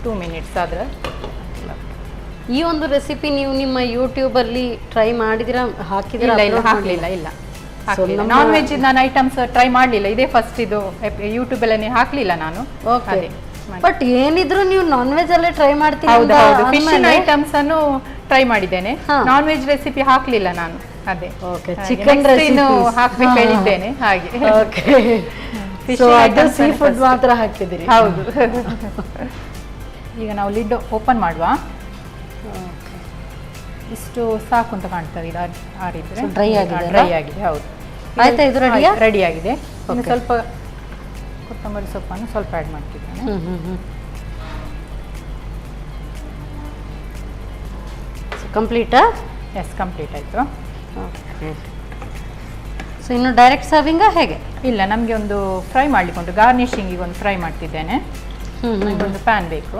2 ಮಿನಿಟ್ಸ್ ಆದರೆ. ಈ ಒಂದು ರೆಸಿಪಿ ನೀವು ನಿಮ್ಮ ಯೂಟ್ಯೂಬಲ್ಲಿ ಟ್ರೈ ಮಾಡಿದಿರಾ? ಹಾಕಿದಿರಾ? ಇಲ್ಲ. ನಾನ್ ವೆಜ್ ನಾನು ಐಟಮ್ಸ್ ಟ್ರೈ ಮಾಡಲಿಲ್ಲ, ಇದೇ ಫಸ್ಟ್. ಇದು ಯೂಟ್ಯೂಬಲ್ಲಿ ಹಾಕಲಿಲ್ಲ ನಾನು. ಬಟ್ ಏನಿದ್ರು ನೀವು ನಾನ್ ವೆಜ್ ಅಲ್ಲೇ ಟ್ರೈ ಮಾಡ್ತೀವಿ. ಹೌದು, ಫಿಶಿನ ಐಟಮ್ಸ್ ಅನ್ನು ಟ್ರೈ ಮಾಡಿದ್ದೇನೆ. ನಾನ್ ವೆಜ್ ರೆಸಿಪಿ ಹಾಕಲಿಲ್ಲ ನಾನು. ಅದೇ ಚಿಕನ್ ಹಾಕ್ಬೇಕು ಹೇಳಿದ್ದೇನೆ. ಹಾಗೆ ಸೀ ಫುಡ್ ಮಾತ್ರ ಹಾಕಿದಿರಿ? ಹೌದು. ಈಗ ನಾವು ಲಿಡ್ ಓಪನ್ ಮಾಡುವ. ಇಷ್ಟು ಸಾಕು ಅಂತ ಕಾಣ್ತದೆ. ಇದು ಆರಿದ್ರೆ ಡ್ರೈ ಆಗಿದೆ. ಹೌದು, ಆಯ್ತಾ? ಇದು ರೆಡಿ ಆಗಿದೆ. ಸ್ವಲ್ಪ ಕೊತ್ತಂಬರಿ ಸೊಪ್ಪನ್ನು ಸ್ವಲ್ಪ ಆ್ಯಡ್ ಮಾಡ್ತಿದ್ದೇನೆ. ಕಂಪ್ಲೀಟಾ? ಎಸ್, ಕಂಪ್ಲೀಟ್ ಆಯಿತು. ಸೊ ಇನ್ನು ಡೈರೆಕ್ಟ್ ಸರ್ವಿಂಗಾ ಹೇಗೆ? ಇಲ್ಲ, ನಮಗೆ ಒಂದು ಫ್ರೈ ಮಾಡಲಿಕ್ಕೆ ಗಾರ್ನಿಶಿಂಗಿಗೆ ಒಂದು ಫ್ರೈ ಮಾಡ್ತಿದ್ದೇನೆ. ಒಂದು ಪ್ಯಾನ್ ಬೇಕು.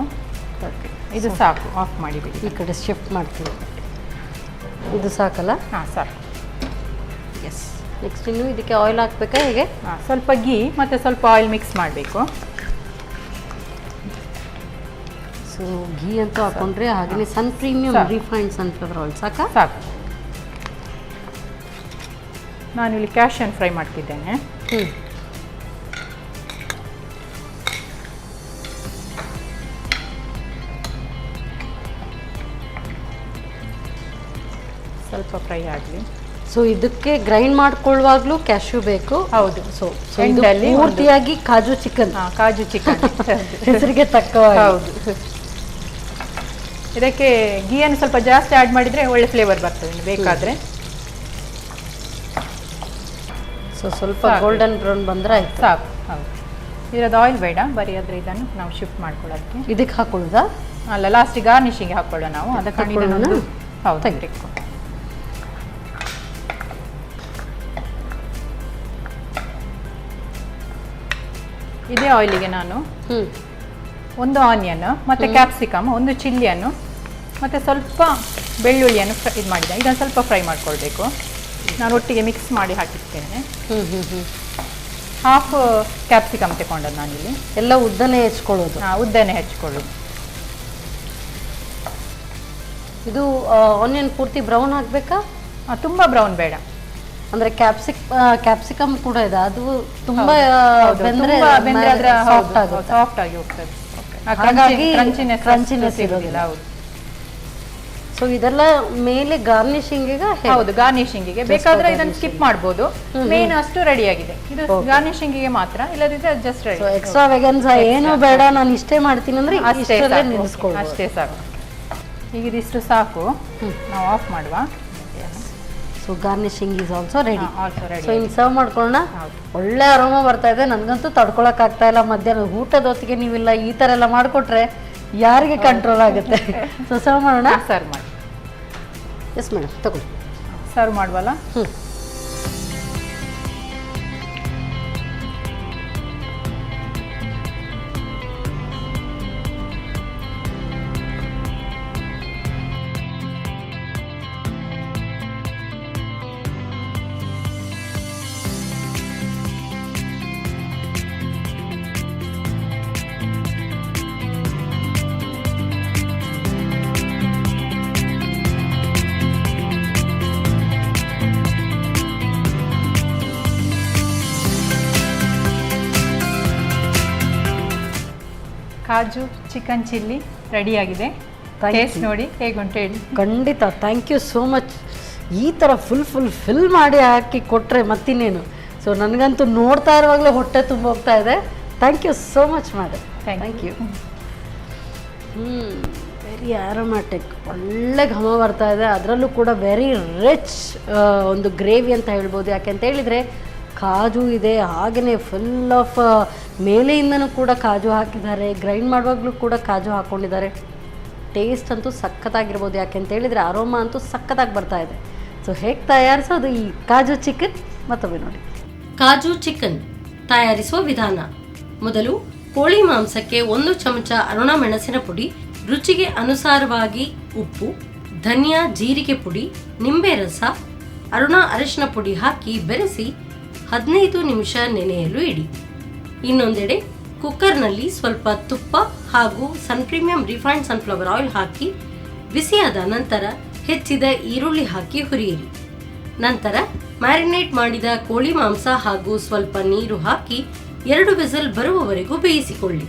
ಇದು ಸಾಕು, ಆಫ್ ಮಾಡಿಬಿಡಿ. ಈ ಕಡೆ ಶಿಫ್ಟ್ ಮಾಡ್ತೀವಿ. ಇದು ಸಾಕಲ್ಲ? ಹಾಂ, ಸಾಕು. ಎಸ್. ನೆಕ್ಸ್ಟ್ ಇನ್ನು ಇದಕ್ಕೆ ಆಯಿಲ್ ಹಾಕಬೇಕಾ ಹೇಗೆ? ಹಾಂ, ಸ್ವಲ್ಪ ಗೀ ಮತ್ತು ಸ್ವಲ್ಪ ಆಯಿಲ್ ಮಿಕ್ಸ್ ಮಾಡಬೇಕು. ಸೊ ಘೀ ಅಂತೂ ಹಾಕೊಂಡ್ರೆ, ಹಾಗೆಯೇ ಸನ್ ಪ್ರೀಮಿಯಂ ರಿಫೈನ್ಡ್ ಸನ್ಫ್ಲವರ್ ಆಯಿಲ್ ಸಾಕು. ನಾನು ಇಲ್ಲಿ ಕ್ಯಾಶನ್ ಫ್ರೈ ಮಾಡ್ತಿದ್ದೇನೆ. ಸ್ವಲ್ಪ ಫ್ರೈ ಆಗಲಿ. ಸೊ ಇದಕ್ಕೆ ಗ್ರೈಂಡ್ ಮಾಡ್ಕೊಳ್ಳುವಾಗಲೂ ಕ್ಯಾಶ್ಯೂ ಬೇಕು. ಹೌದು. ಸೊ ಎಂಡಲ್ಲಿ ಪೂರ್ತಿಯಾಗಿ ಕಾಜು ಚಿಕನ್. ಕಾಜು ಚಿಕನ್ ಹೆಸರಿಗೆ ತಕ್ಕ. ಹೌದು. ಇದಕ್ಕೆ ಗೀಯನ್ನು ಸ್ವಲ್ಪ ಜಾಸ್ತಿ ಆ್ಯಡ್ ಮಾಡಿದರೆ ಒಳ್ಳೆ ಫ್ಲೇವರ್ ಬರ್ತದೆ ಬೇಕಾದರೆ. ಸೊ ಸ್ವಲ್ಪ ಗೋಲ್ಡನ್ ಬ್ರೌನ್ ಬಂದರೆ ಆಯ್ತು, ಸಾಕು. ಹೌದು. ಇರೋದು ಆಯಿಲ್ ಬೇಡ, ಬರೀ ಆದರೆ ಇದನ್ನು ನಾವು ಶಿಫ್ಟ್ ಮಾಡ್ಕೊಳ್ಳೋದಕ್ಕೆ. ಇದಕ್ಕೆ ಹಾಕೊಳ್ಳೋದಾ? ಅಲ್ಲ, ಲಾಸ್ಟಿಗೆ ಗಾರ್ನಿಶಿಂಗ್ ಹಾಕೊಳ್ಳೋಣ ನಾವು. ಅದಕ್ಕೆ ಇದನ್ನೊಂದು ಹೌದು ತೆಗೆದುಕೊ. ಇದೇ ಆಯಿಲಿಗೆ ನಾನು ಒಂದು ಆನಿಯನ್ ಮತ್ತು ಕ್ಯಾಪ್ಸಿಕಮ್, ಒಂದು ಚಿಲ್ಲಿಯನ್ನು ಮತ್ತು ಸ್ವಲ್ಪ ಬೆಳ್ಳುಳ್ಳಿಯನ್ನು ಇದು ಮಾಡಿದೆ. ಇದನ್ನು ಸ್ವಲ್ಪ ಫ್ರೈ ಮಾಡ್ಕೊಳ್ಬೇಕು. ನಾನು ಒಟ್ಟಿಗೆ ಮಿಕ್ಸ್ ಮಾಡಿ ಹಾಕಿರ್ತೇನೆ. ಹಾಫ್ ಕ್ಯಾಪ್ಸಿಕಮ್ ತಗೊಂಡದ್ದು ನಾನಿಲ್ಲಿ. ಎಲ್ಲ ಉದ್ದನೇ ಹೆಚ್ಕೊಳ್ಳೋದು? ಉದ್ದನೇ ಹೆಚ್ಕೊಳ್ಳೋದು. ಇದು ಆನಿಯನ್ ಪೂರ್ತಿ ಬ್ರೌನ್ ಆಗಬೇಕಾ? ತುಂಬ ಬ್ರೌನ್ ಬೇಡ. ಅಂದರೆ ಕ್ಯಾಪ್ಸಿಕಮ್ ಕೂಡ ಇದೆ, ಅದು ತುಂಬ ಬೆಂದರೆ ಸಾಫ್ಟ್ ಆಗಿ ಹೋಗ್ತದೆ. ಹಾಗಾಗಿ ಕ್ರಂಚಿನೆಸ್ ಇರೋದಿಲ್ಲ. ಹೌದು. ಸೊ ಇದೆಲ್ಲ ಮೇಲೆ ಗಾರ್ನಿಶಿಂಗಿಗೆ? ಹೌದು, ಗಾರ್ನಿಶಿಂಗಿಗೆ. ಬೇಕಾದ್ರೆ ಇದನ್ನು ಸ್ಕಿಪ್ ಮಾಡ್ಬೋದು. ಮೇನ್ ಅಷ್ಟು ರೆಡಿ ಆಗಿದೆ. ಇದು ಗಾರ್ನಿಶಿಂಗಿಗೆ ಮಾತ್ರ, ಇಲ್ಲದಿದ್ರೆ ಜಸ್ಟ್ ರೆಡಿ. ಎಕ್ಸ್ಟ್ರಾ ವೆಗನ್ಸ್ ಏನು ಬೇಡ, ನಾನು ಇಷ್ಟೇ ಮಾಡ್ತೀನಿ ಅಂದ್ರೆ ಅಷ್ಟೇ ಸಾಕು. ಈಗ ಇದಿಷ್ಟು ಸಾಕು, ನಾವು ಆಫ್ ಮಾಡುವ. So garnishing is also ready. So ಇನ್ನು ಸರ್ವ್ ಮಾಡ್ಕೊಳ್ಳೋಣ. ಒಳ್ಳೆ ಅರೋಮ ಬರ್ತಾ ಇದೆ, ನನಗಂತೂ ತಡ್ಕೊಳಕ್ ಆಗ್ತಾ ಇಲ್ಲ. ಮಧ್ಯಾಹ್ನ ಊಟದ ಹೊತ್ತಿಗೆ ನೀವಿಲ್ಲ ಈ ಥರ ಎಲ್ಲ ಮಾಡಿಕೊಟ್ರೆ ಯಾರಿಗೆ ಕಂಟ್ರೋಲ್ ಆಗುತ್ತೆ. ಸೊ ಸರ್ವ್ ಮಾಡೋಣ. ಸರ್ವ್ ಮಾಡಿ. ಎಸ್ ಮೇಡಮ್, ತಗೊಳ್ಳಿ. ಸರ್ವ್ ಮಾಡುವಲ್ಲ? ಕಾಜು ಚಿಕನ್ ಚಿಲ್ಲಿ ರೆಡಿಯಾಗಿದೆ. ಟೇಸ್ಟ್ ನೋಡಿ ಹೇಗುಂಟು ಹೇಳಿ. ಖಂಡಿತ, ಥ್ಯಾಂಕ್ ಯು ಸೋ ಮಚ್. ಈ ಥರ ಫಿಲ್ ಮಾಡಿ ಹಾಕಿ ಕೊಟ್ಟರೆ ಮತ್ತಿನ್ನೇನು. ಸೊ ನನಗಂತೂ ನೋಡ್ತಾ ಇರುವಾಗಲೇ ಹೊಟ್ಟೆ ತುಂಬ ಹೋಗ್ತಾ ಇದೆ. Thank you so much madam. Thank you. Very aromatic, ಒಳ್ಳೆ ಘಮ ಬರ್ತಾ ಇದೆ. ಅದರಲ್ಲೂ ಕೂಡ ವೆರಿ ರಿಚ್ ಒಂದು ಗ್ರೇವಿ ಅಂತ ಹೇಳ್ಬೋದು. ಯಾಕೆಂತ ಹೇಳಿದರೆ ಕಾಜು ಇದೆ, ಹಾಗೆಯೇ ಫುಲ್ ಆಫ್ ಮೇಲೆಯಿಂದನೂ ಕೂಡ ಕಾಜು ಹಾಕಿದ್ದಾರೆ, ಗ್ರೈಂಡ್ ಮಾಡುವಾಗಲೂ ಕೂಡ ಕಾಜು ಹಾಕ್ಕೊಂಡಿದ್ದಾರೆ. ಟೇಸ್ಟ್ ಅಂತೂ ಸಖತ್ತಾಗಿರ್ಬೋದು. ಯಾಕೆಂತ ಹೇಳಿದರೆ ಅರೋಮಾ ಅಂತೂ ಸಖತ್ತಾಗಿ ಬರ್ತಾ ಇದೆ. ಸೊ ಹೇಗೆ ತಯಾರಿಸೋದು ಈ ಕಾಜು ಚಿಕನ್ ಮತ್ತೊಮ್ಮೆ ನೋಡಿ. ಕಾಜು ಚಿಕನ್ ತಯಾರಿಸುವ ವಿಧಾನ: ಮೊದಲು ಕೋಳಿ ಮಾಂಸಕ್ಕೆ 1 ಚಮಚ ಅರುಣ ಮೆಣಸಿನ ಪುಡಿ, ರುಚಿಗೆ ಅನುಸಾರವಾಗಿ ಉಪ್ಪು, ಧನಿಯಾ ಜೀರಿಗೆ ಪುಡಿ, ನಿಂಬೆ ರಸ, ಅರುಣ ಅರಿಶಿನ ಪುಡಿ ಹಾಕಿ ಬೆರೆಸಿ 15 ನಿಮಿಷ ನೆನೆಯಲು ಇಡಿ. ಇನ್ನೊಂದೆಡೆ ಕುಕ್ಕರ್ನಲ್ಲಿ ಸ್ವಲ್ಪ ತುಪ್ಪ ಹಾಗೂ ಸನ್ ಪ್ರೀಮಿಯಂ ರಿಫೈನ್ಡ್ ಸನ್ಫ್ಲವರ್ ಆಯಿಲ್ ಹಾಕಿ ಬಿಸಿಯಾದ ನಂತರ ಹೆಚ್ಚಿದ ಈರುಳ್ಳಿ ಹಾಕಿ ಹುರಿಯಿರಿ. ನಂತರ ಮ್ಯಾರಿನೇಟ್ ಮಾಡಿದ ಕೋಳಿ ಮಾಂಸ ಹಾಗೂ ಸ್ವಲ್ಪ ನೀರು ಹಾಕಿ 2 ವಿಸಿಲ್ ಬರುವವರೆಗೂ ಬೇಯಿಸಿಕೊಳ್ಳಿ.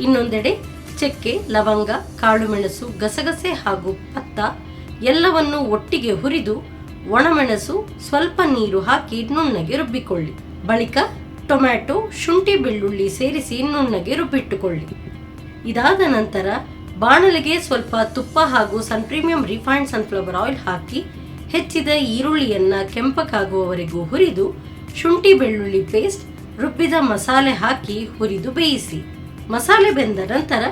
ಇನ್ನೊಂದೆಡೆ ಚಕ್ಕೆ, ಲವಂಗ, ಕಾಳುಮೆಣಸು, ಗಸಗಸೆ ಹಾಗೂ ಪತ್ತ ಎಲ್ಲವನ್ನು ಒಟ್ಟಿಗೆ ಹುರಿದು ಒಣಮೆಣಸು, ಸ್ವಲ್ಪ ನೀರು ಹಾಕಿ ನುಣ್ಣಗೆ ರುಬ್ಬಿಕೊಳ್ಳಿ. ಬಳಿಕ ಟೊಮ್ಯಾಟೊ, ಶುಂಠಿ, ಬೆಳ್ಳುಳ್ಳಿ ಸೇರಿಸಿ ನುಣ್ಣಗೆ ರುಬ್ಬಿಟ್ಟುಕೊಳ್ಳಿ. ಇದಾದ ನಂತರ ಬಾಣಲೆಗೆ ಸ್ವಲ್ಪ ತುಪ್ಪ ಹಾಗೂ ಸನ್ ಪ್ರೀಮಿಯಂ ರಿಫೈನ್ಡ್ ಸನ್ಫ್ಲವರ್ ಆಯಿಲ್ ಹಾಕಿ ಹೆಚ್ಚಿದ ಈರುಳ್ಳಿಯನ್ನ ಕೆಂಪಕ್ಕಾಗುವವರೆಗೂ ಹುರಿದು ಶುಂಠಿ ಬೆಳ್ಳುಳ್ಳಿ ಪೇಸ್ಟ್, ರುಬ್ಬಿದ ಮಸಾಲೆ ಹಾಕಿ ಹುರಿದು ಬೇಯಿಸಿ. ಮಸಾಲೆ ಬೆಂದ ನಂತರ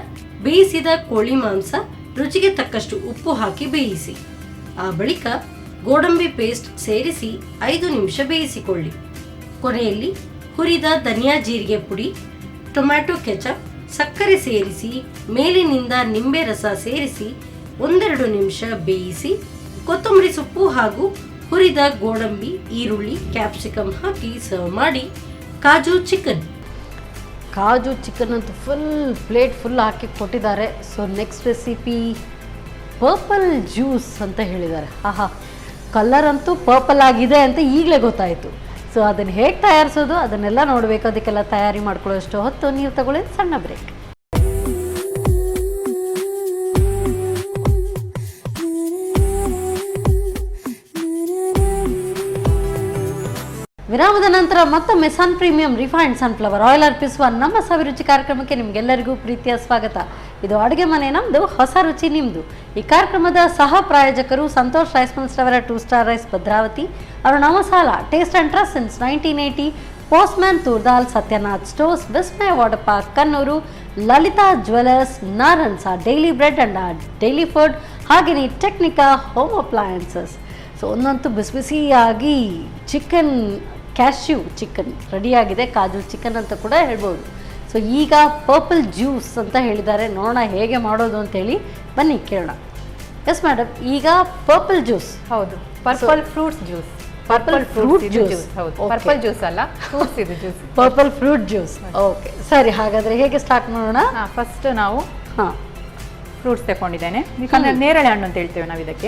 ಬೇಯಿಸಿದ ಕೋಳಿ ಮಾಂಸ, ರುಚಿಗೆ ತಕ್ಕಷ್ಟು ಉಪ್ಪು ಹಾಕಿ ಬೇಯಿಸಿ. ಆ ಬಳಿಕ ಗೋಡಂಬಿ ಪೇಸ್ಟ್ ಸೇರಿಸಿ 5 ನಿಮಿಷ ಬೇಯಿಸಿಕೊಳ್ಳಿ. ಕೊನೆಯಲ್ಲಿ ಹುರಿದ ಧನಿಯಾ ಜೀರಿಗೆ ಪುಡಿ, ಟೊಮ್ಯಾಟೊ ಕೆಚಪ್, ಸಕ್ಕರೆ ಸೇರಿಸಿ ಮೇಲಿನಿಂದ ನಿಂಬೆ ರಸ ಸೇರಿಸಿ 1-2 ನಿಮಿಷ ಬೇಯಿಸಿ ಕೊತ್ತಂಬರಿ ಸೊಪ್ಪು ಹಾಗೂ ಹುರಿದ ಗೋಡಂಬಿ, ಈರುಳ್ಳಿ, ಕ್ಯಾಪ್ಸಿಕಮ್ ಹಾಕಿ ಸರ್ವ್ ಮಾಡಿ. ಕಾಜು ಚಿಕನ್ ಅಂತೂ ಪ್ಲೇಟ್ ಫುಲ್ ಹಾಕಿ ಕೊಟ್ಟಿದ್ದಾರೆ. So next recipe purple juice ಅಂತ ಹೇಳಿದ್ದಾರೆ. ಆಹಾ, ಕಲರ್ ಅಂತೂ ಪರ್ಪಲ್ ಆಗಿದೆ ಅಂತ ಈಗಲೇ ಗೊತ್ತಾಯಿತು. ಸೊ ಅದನ್ನು ಹೇಗೆ ತಯಾರಿಸೋದು ಅದನ್ನೆಲ್ಲ ನೋಡಬೇಕು. ಅದಕ್ಕೆಲ್ಲ ತಯಾರಿ ಮಾಡ್ಕೊಳ್ಳೋಷ್ಟು ಹೊತ್ತು ನೀವು ತಗೊಳ್ಳಿ ಸಣ್ಣ ಬ್ರೇಕ್. ವಿರಾಮದ ನಂತರ ಮತ್ತೊಮ್ಮೆ ಸನ್ ಪ್ರೀಮಿಯಂ ರಿಫೈನ್ಡ್ ಸನ್ಫ್ಲವರ್ ಆಯಿಲ್ ಅರ್ಪಿಸುವ ನಮ್ಮ ಸವಿರುಚಿ ಕಾರ್ಯಕ್ರಮಕ್ಕೆ ನಿಮಗೆಲ್ಲರಿಗೂ ಪ್ರೀತಿಯ ಸ್ವಾಗತ. ಇದು ಅಡುಗೆ ಮನೆ ನಮ್ಮದು, ಹೊಸ ರುಚಿ ನಿಮ್ಮದು. ಈ ಕಾರ್ಯಕ್ರಮದ ಸಹ ಪ್ರಾಯೋಜಕರು ಸಂತೋಷ್ ರೈಸ್ ಮಿಲ್ಸ್ ರವರ 2 star rice Bhadravati, Aruna masala, taste and trust since 1980, postman toor dal, Satyanath stores, Vismaya water park Kannur, Lalitha jewellers, ನಾರನ್ಸ daily bread and daily food, ಹಾಗೆಯೇ ಟೆಕ್ನಿಕಾ ಹೋಮ್ ಅಪ್ಲಯನ್ಸಸ್. ಸೊ ಒಂದಂತೂ ಬಿಸಿ ಬಿಸಿಯಾಗಿ ಚಿಕನ್ ಕ್ಯಾಶ್ಯೂ ಚಿಕನ್ ರೆಡಿಯಾಗಿದೆ, ಕಾಜು ಚಿಕನ್ ಅಂತ ಕೂಡ ಹೇಳ್ಬೋದು. ಸೊ ಈಗ ಪರ್ಪಲ್ ಜ್ಯೂಸ್ ಅಂತ ಹೇಳಿದ್ದಾರೆ, ನೋಡೋಣ ಹೇಗೆ ಮಾಡೋದು ಅಂತೇಳಿ, ಬನ್ನಿ ಕೇಳೋಣ. ಎಸ್ ಮೇಡಮ್, ಈಗ ಪರ್ಪಲ್ ಜ್ಯೂಸ್. ಹೌದು, purple fruits juice. Purple fruit juice. ಹೌದು, ಪರ್ಪಲ್ ಜ್ಯೂಸ್ ಅಲ್ಲ, ಫ್ರೂಟ್ಸ್ ಇದು juice. Purple fruit juice. Okay, ಸರಿ, ಹಾಗಾದರೆ ಹೇಗೆ ಸ್ಟಾರ್ಟ್ ಮಾಡೋಣ? ಫಸ್ಟ್ ನಾವು ಹಾಂ, ಫ್ರೂಟ್ಸ್ ತಗೊಂಡಿದ್ದೇನೆ. ಯಾಕಂದ್ರೆ ನೇರಳೆ ಹಣ್ಣು ಅಂತ ಹೇಳ್ತೇವೆ ನಾವು ಇದಕ್ಕೆ.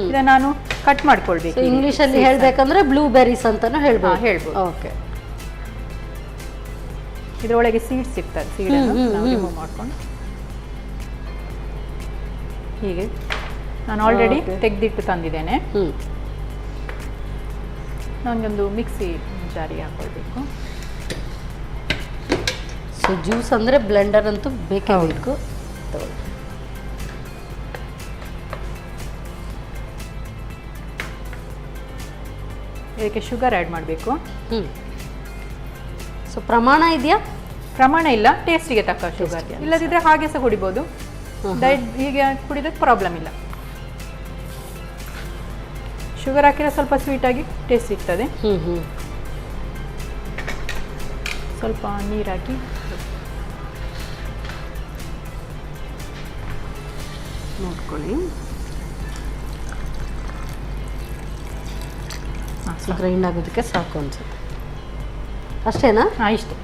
ಇದನ್ನ ನಾನು ಕಟ್ ಮಾಡ್ಕೊಳ್ಬೇಕು. ಇಂಗ್ಲಿಷ್ ಅಲ್ಲಿ ಹೇಳ್ಬೇಕಂದ್ರೆ ಬ್ಲೂಬೆರೀಸ್ ಅಂತಾನು ಹೇಳ್ಬೋದು. ಹೇಳ್ಬೋದು. ಓಕೆ, ಇದ್ರೊಳಗೆ ಸೀಡ್ಸ್ ಸಿಗ್ತದೆ. ಸೀಡ್ ನಾವು ರಿಮೂವ್ ಮಾಡ್ಕೊಂಡು ಹೀಗೆ ನಾನು ಆಲ್ರೆಡಿ ತೆಗೆದಿಟ್ಟು ತಂದಿದ್ದೇನೆ. ನನಗೊಂದು ಮಿಕ್ಸಿ ಜಾರಿಗೆ ಹಾಕೊಳ್ಬೇಕು. ಸೊ ಜ್ಯೂಸ್ ಅಂದ್ರೆ ಬ್ಲೆಂಡರ್ ಅಂತೂ ಬೇಕೇ ಬೇಕು. ಇದಕ್ಕೆ ಶುಗರ್ ಆ್ಯಡ್ ಮಾಡಬೇಕು. ಸೊ ಪ್ರಮಾಣ ಇದೆಯಾ? ಪ್ರಮಾಣ ಇಲ್ಲ, ಟೇಸ್ಟಿಗೆ ತಕ್ಕ ಶುಗರ್. ಇಲ್ಲದಿದ್ದರೆ ಹಾಗೆ ಸಹ ಕುಡಿಬೋದು. ಡೈಟ್ ಹೀಗೆ ಕುಡಿದ್ರೆ ಪ್ರಾಬ್ಲಮ್ ಇಲ್ಲ. ಶುಗರ್ ಹಾಕಿದ್ರೆ ಸ್ವಲ್ಪ ಸ್ವೀಟಾಗಿ ಟೇಸ್ಟ್ ಸಿಗ್ತದೆ. ಸ್ವಲ್ಪ ನೀರು ಹಾಕಿ ನೋಡ್ಕೊಳ್ಳಿ. ಗ್ರೈಂಡ್ ಆಗೋದಕ್ಕೆ ಸಾಕು ಅನ್ಸುತ್ತೆ. ಅಷ್ಟೇನಾ? ಹಾಂ, ಇಷ್ಟೇ.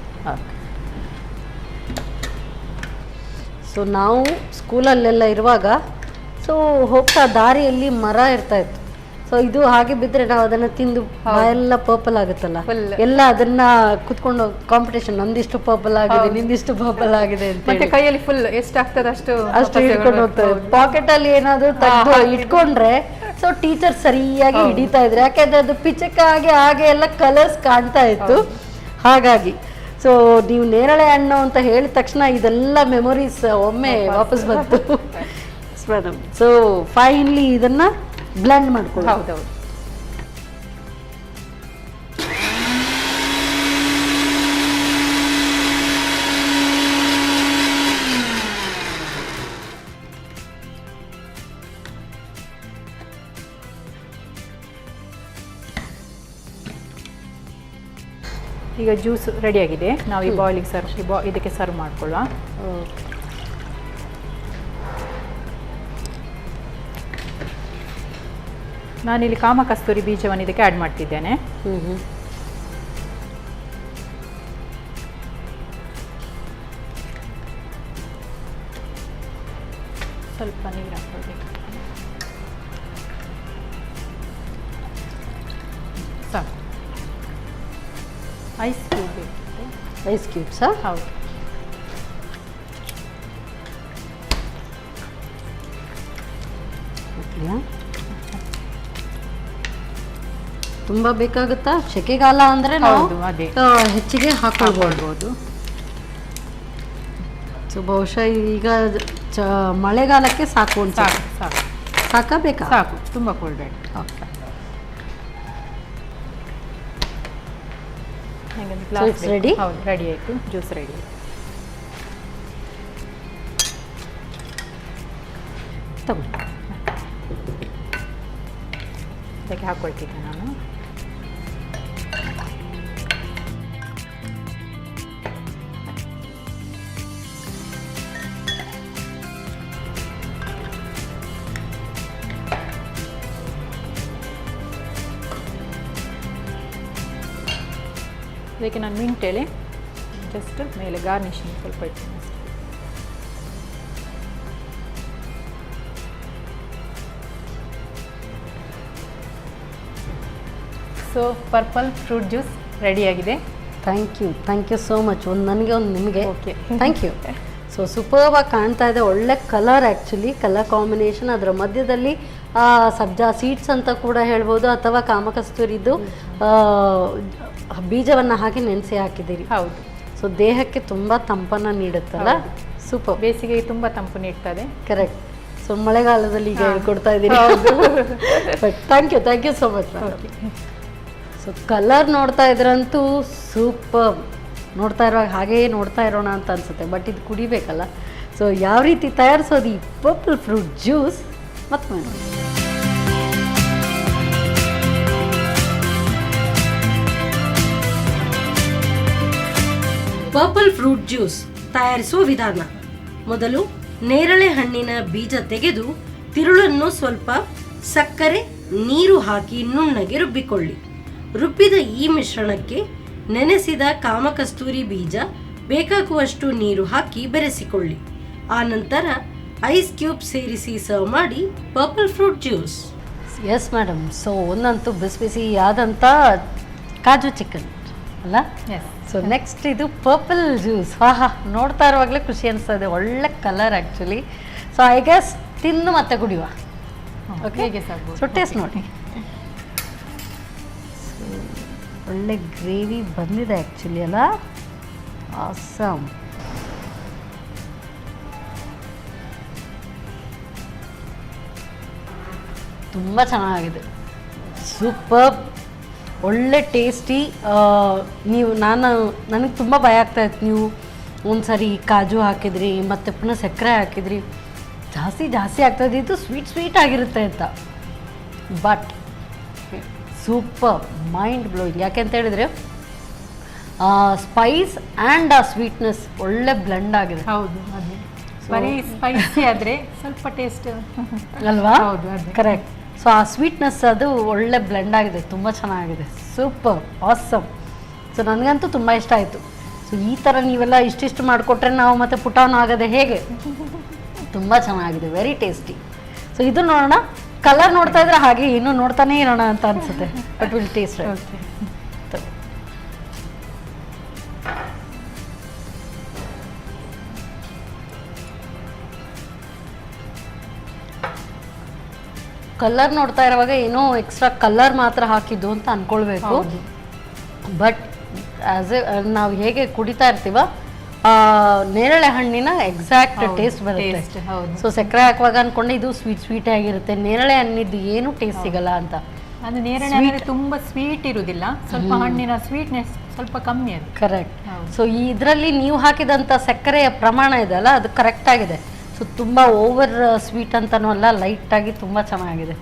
ಸೊ ನಾವು ಸ್ಕೂಲಲ್ಲೆಲ್ಲ ಇರುವಾಗ ಸೊ ಹೋಗ್ತಾ ದಾರಿಯಲ್ಲಿ ಮರ ಇರ್ತಾ ಇತ್ತು. ಸೊ ಇದು ಹಾಗೆ ಬಿದ್ದರೆ ನಾವು ಅದನ್ನು ತಿಂದು ಎಲ್ಲ ಪರ್ಪಲ್ ಆಗುತ್ತಲ್ಲ, ಎಲ್ಲ ಅದನ್ನ ಕುತ್ಕೊಂಡು ಕಾಂಪಿಟೇಷನ್, ನಂದಿಷ್ಟು ಪರ್ಪಲ್ ಆಗಿದೆ, ನಿಂದಿಷ್ಟು ಪರ್ಪಲ್ ಆಗಿದೆ ಅಂತ ಮತ್ತೆ ಕೈಯಲ್ಲಿ ಫುಲ್ ಎಷ್ಟು ಆಗ್ತದೆ ಅಷ್ಟು ಹಿಡ್ಕೊಂಡು ಹೋಗ್ತಾರೆ. ಪಾಕೆಟ್ ಅಲ್ಲಿ ಏನಾದ್ರು ತೆಗೆದು ಇಟ್ಕೊಂಡ್ರೆ ಸೊ ಟೀಚರ್ ಸರಿಯಾಗಿ ಹಿಡಿತಾ ಇದ್ರು, ಯಾಕೆಂದ್ರೆ ಅದು ಪಿಚಕ್ಕಾಗಿ ಹಾಗೆ ಎಲ್ಲ ಕಲರ್ಸ್ ಕಾಣ್ತಾ ಇತ್ತು. ಹಾಗಾಗಿ ಸೊ ನೀವು ನೇರಳೆ ಹಣ್ಣು ಅಂತ ಹೇಳಿದ ತಕ್ಷಣ ಇದೆಲ್ಲ ಮೆಮೊರೀಸ್ ಒಮ್ಮೆ ವಾಪಸ್ ಬಂತು ಮೇಡಮ್. ಸೊ ಫೈನಲಿ ಇದನ್ನ ಬ್ಲೆಂಡ್ ಮಾಡ್ಕೊಳ್ಳಿ. ಹೌದೌದು. ಈಗ ಜ್ಯೂಸ್ ರೆಡಿಯಾಗಿದೆ. ನಾವು ಈ ಬಾಯ್ಲಿಗೆ ಇದಕ್ಕೆ ಸರ್ವ್ ಮಾಡ್ಕೊಳ್ಳುವ. ನಾನಿಲ್ಲಿ ಕಾಮಕಸ್ತೂರಿ ಬೀಜವನ್ನು ಇದಕ್ಕೆ ಆ್ಯಡ್ ಮಾಡ್ತಿದ್ದೇನೆ. ಸ್ವಲ್ಪ ನೀರು ಹಾಕ್ಕೊಳ್ಬೇಕು. ಸಾಕು. ಐಸ್ ಕ್ಯೂಬ್ ಬೇಕು. ಐಸ್ ಕ್ಯೂಬ್ಸಾ? ಹೌದು. ತುಂಬ ಬೇಕಾಗುತ್ತಾ? ಸೆಕೆಗಾಲ ಅಂದರೆ ನಾವು ಅದೇ ಹೆಚ್ಚಿಗೆ ಹಾಕೊಳ್ಬೋದು. ಸೊ ಬಹುಶಃ ಈಗ ಮಳೆಗಾಲಕ್ಕೆ ಸಾಕು ಅನ್ಸುತ್ತೆ. ಸಾಕಾ ಬೇಕಾ? ಸಾಕು, ತುಂಬ ಕೋಲ್ಡ್. ರೆಡಿ? ಹೌದು, ರೆಡಿ ಆಯಿತು. Juice ready. ತಗೊಂಡು ಅದಕ್ಕೆ ಹಾಕ್ಕೊಳ್ತಿದ್ದೆ ನಾನು. ಇದಕ್ಕೆ ನಾನು ಮಿಂಟ್ ಎಲೆ ಜಸ್ಟ್ ಮೇಲೆ ಗಾರ್ನಿಷಿಂಗ್ ಸ್ವಲ್ಪ ಇಡ್ತೀನಿ. ಸೊ ಪರ್ಪಲ್ ಫ್ರೂಟ್ ಜ್ಯೂಸ್ ರೆಡಿಯಾಗಿದೆ. Thank you so much. ಒಂದು ನನಗೆ ಒಂದು ನಿಮಗೆ. Okay, thank you. ಸೊ ಸೂಪರ್ವಾಗಿ ಕಾಣ್ತಾ ಇದೆ, ಒಳ್ಳೆ ಕಲರ್, ಆ್ಯಕ್ಚುಲಿ ಕಲರ್ ಕಾಂಬಿನೇಷನ್. ಅದರ ಮಧ್ಯದಲ್ಲಿ ಸಬ್ಜಾ ಸೀಡ್ಸ್ ಅಂತ ಕೂಡ ಹೇಳ್ಬೋದು, ಅಥವಾ ಕಾಮಕಸ್ತೂರಿದ್ದು ಬೀಜವನ್ನು ಹಾಕಿ ನೆನೆಸಿ ಹಾಕಿದ್ದೀರಿ. ಹೌದು. ಸೊ ದೇಹಕ್ಕೆ ತುಂಬ ತಂಪನ್ನು ನೀಡುತ್ತಲ್ಲ. ಸೂಪರ್. ಬೇಸಿಗೆ ತುಂಬ ತಂಪು ನೀಡ್ತದೆ. ಕರೆಕ್ಟ್. ಸೊ ಮಳೆಗಾಲದಲ್ಲಿ ಈಗ ಹೇಳ್ಕೊಡ್ತಾ ಇದ್ದೀರಿ. But thank you so much. So colour ನೋಡ್ತಾ ಇದ್ರಂತೂ ಸೂಪರ್. ನೋಡ್ತಾ ಇರುವಾಗ ಹಾಗೇ ನೋಡ್ತಾ ಇರೋಣ ಅಂತ ಅನ್ಸುತ್ತೆ. ಬಟ್ ಇದು ಕುಡಿಬೇಕಲ್ಲ. ಸೊ ಯಾವ ರೀತಿ ತಯಾರಿಸೋದು ಈ ಪರ್ಪಲ್ ಫ್ರೂಟ್ ಜ್ಯೂಸ್ ಮತ್ತೆ ಪರ್ಪಲ್ ಫ್ರೂಟ್ ಜ್ಯೂಸ್ ತಯಾರಿಸುವ ವಿಧಾನ. ಮೊದಲು ನೇರಳೆ ಹಣ್ಣಿನ ಬೀಜ ತೆಗೆದು ತಿರುಳನ್ನು ಸ್ವಲ್ಪ ಸಕ್ಕರೆ ನೀರು ಹಾಕಿ ನುಣ್ಣಗೆ ರುಬ್ಬಿಕೊಳ್ಳಿ. ರುಬ್ಬಿದ ಈ ಮಿಶ್ರಣಕ್ಕೆ ನೆನೆಸಿದ ಕಾಮಕಸ್ತೂರಿ ಬೀಜ ಬೇಕಾಗುವಷ್ಟು ನೀರು ಹಾಕಿ ಬೆರೆಸಿಕೊಳ್ಳಿ. ಆ ನಂತರ ಐಸ್ ಕ್ಯೂಬ್ ಸೇರಿಸಿ ಸರ್ವ್ ಮಾಡಿ purple fruit juice. Yes madam. So ಒಂದಂತೂ ಬಿಸಿ ಬಿಸಿ ಆದಂಥ ಕಾಜು ಚಿಕನ್ ಅಲ್ಲ. ಸೊ ನೆಕ್ಸ್ಟ್ ಇದು ಪರ್ಪಲ್ ಜ್ಯೂಸ್. ಹಾ ನೋಡ್ತಾ ಇರುವಾಗಲೇ ಖುಷಿ ಅನಿಸ್ತಾ ಇದೆ. ಒಳ್ಳೆ colour actually. So I guess ತಿನ್ನು ಮತ್ತೆ ಕುಡಿಯುವ. ಓಕೆ. ಸೊ ಟೇಸ್ಟ್ ನೋಡಿ. ಒಳ್ಳೆ ಗ್ರೇವಿ ಬಂದಿದೆ ಆ್ಯಕ್ಚುಲಿ ಅಲ್ಲ. ಆಸಮ್. ತುಂಬ ಚೆನ್ನಾಗಿದೆ. ಸೂಪರ್. ಒಳ್ಳೆ ಟೇಸ್ಟಿ. ನೀವು ನನಗೆ ತುಂಬ ಭಯ ಆಗ್ತಾಯಿತ್ತು. ನೀವು ಒಂದು ಸರಿ ಕಾಜು ಹಾಕಿದ್ರಿ ಮತ್ತು ಪುನಃ ಸಕ್ಕರೆ ಹಾಕಿದ್ರಿ, ಜಾಸ್ತಿ ಆಗ್ತಾಯಿದ್ದು. ಇದು ಸ್ವೀಟ್ ಆಗಿರುತ್ತೆ ಅಂತ. But super, mind blowing. ಯಾಕೆ ಅಂತ ಹೇಳಿದರೆ ಸ್ಪೈಸ್ ಆ್ಯಂಡ್ ಆ ಸ್ವೀಟ್ನೆಸ್ ಒಳ್ಳೆ ಬ್ಲೆಂಡ್ ಆಗಿದೆ. ಹೌದು, ಅದೇ ಬರೀ ಸ್ಪೈಸಿ ಆದರೆ ಸ್ವಲ್ಪ ಟೇಸ್ಟ್ ಅಲ್ವಾ? ಹೌದು, ಕರೆಕ್ಟ್. ಸೊ ಆ ಸ್ವೀಟ್ನೆಸ್ ಅದು ಒಳ್ಳೆ ಬ್ಲೆಂಡ್ ಆಗಿದೆ. ತುಂಬ ಚೆನ್ನಾಗಿದೆ. Super, awesome. ಸೊ ನನಗಂತೂ ತುಂಬ ಇಷ್ಟ ಆಯಿತು. ಸೊ ಈ ಥರ ನೀವೆಲ್ಲ ಇಷ್ಟಿಷ್ಟು ಮಾಡಿಕೊಟ್ರೆ ನಾವು ಮತ್ತೆ ಪುಟಾನ್ ಆಗೋದೆ ಹೇಗೆ? ತುಂಬ ಚೆನ್ನಾಗಿದೆ, ವೆರಿ ಟೇಸ್ಟಿ. ಸೊ ಇದು ನೋಡೋಣ. ಕಲರ್ ನೋಡ್ತಾ ಇದ್ರೆ ಹಾಗೆ ಇನ್ನೂ ನೋಡ್ತಾನೇ ಇರೋಣ ಅಂತ ಅನಿಸುತ್ತೆ. But will taste. ಕಲರ್ ನೋಡ್ತಾ ಇರುವಾಗ ಏನೋ ಎಕ್ಸ್ಟ್ರಾ ಕಲರ್ ಮಾತ್ರ ಹಾಕಿದ್ದು ಅಂತ ಅಂದ್ಕೊಳ್ಬೇಕು. ಬಟ್ ಆಸ್ ಎ ನಾವು ಹೇಗೆ ಕುಡಿತಾ ಇರ್ತೀವ ನೇರಳೆ ಹಣ್ಣಿನ ಎಕ್ಸಾಕ್ಟ್ ಟೇಸ್ಟ್ ಬರುತ್ತೆ. ಸೊ ಸಕ್ಕರೆ ಹಾಕುವಾಗ ಅನ್ಕೊಂಡೆ ಇದು ಸ್ವೀಟ್ ಆಗಿರುತ್ತೆ. ನೇರಳೆ ಹಣ್ಣಿದ್ದು ಏನು ಟೇಸ್ಟ್ ಸಿಗಲ್ಲ ಅಂತ. ಅದು ನೇರಳೆ ಹಣ್ಣು ತುಂಬಾ ಸ್ವೀಟ್ ಇರುವುದಿಲ್ಲ, ಸ್ವಲ್ಪ ಹಣ್ಣಿನ ಸ್ವೀಟ್ನೆಸ್ ಸ್ವಲ್ಪ ಕಮ್ಮಿ ಅದು. ಕರೆಕ್ಟ್. ಸೊ ಇದರಲ್ಲಿ ನೀವು ಹಾಕಿದಂಥ ಸಕ್ಕರೆಯ ಪ್ರಮಾಣ ಇದೆಯಲ್ಲ ಅದು ಕರೆಕ್ಟ್ ಆಗಿದೆ. ಸೊ ತುಂಬ ಓವರ್ ಸ್ವೀಟ್ ಅಂತನೂ ಅಲ್ಲ, ಲೈಟಾಗಿ ತುಂಬ ಚೆನ್ನಾಗಿದೆ.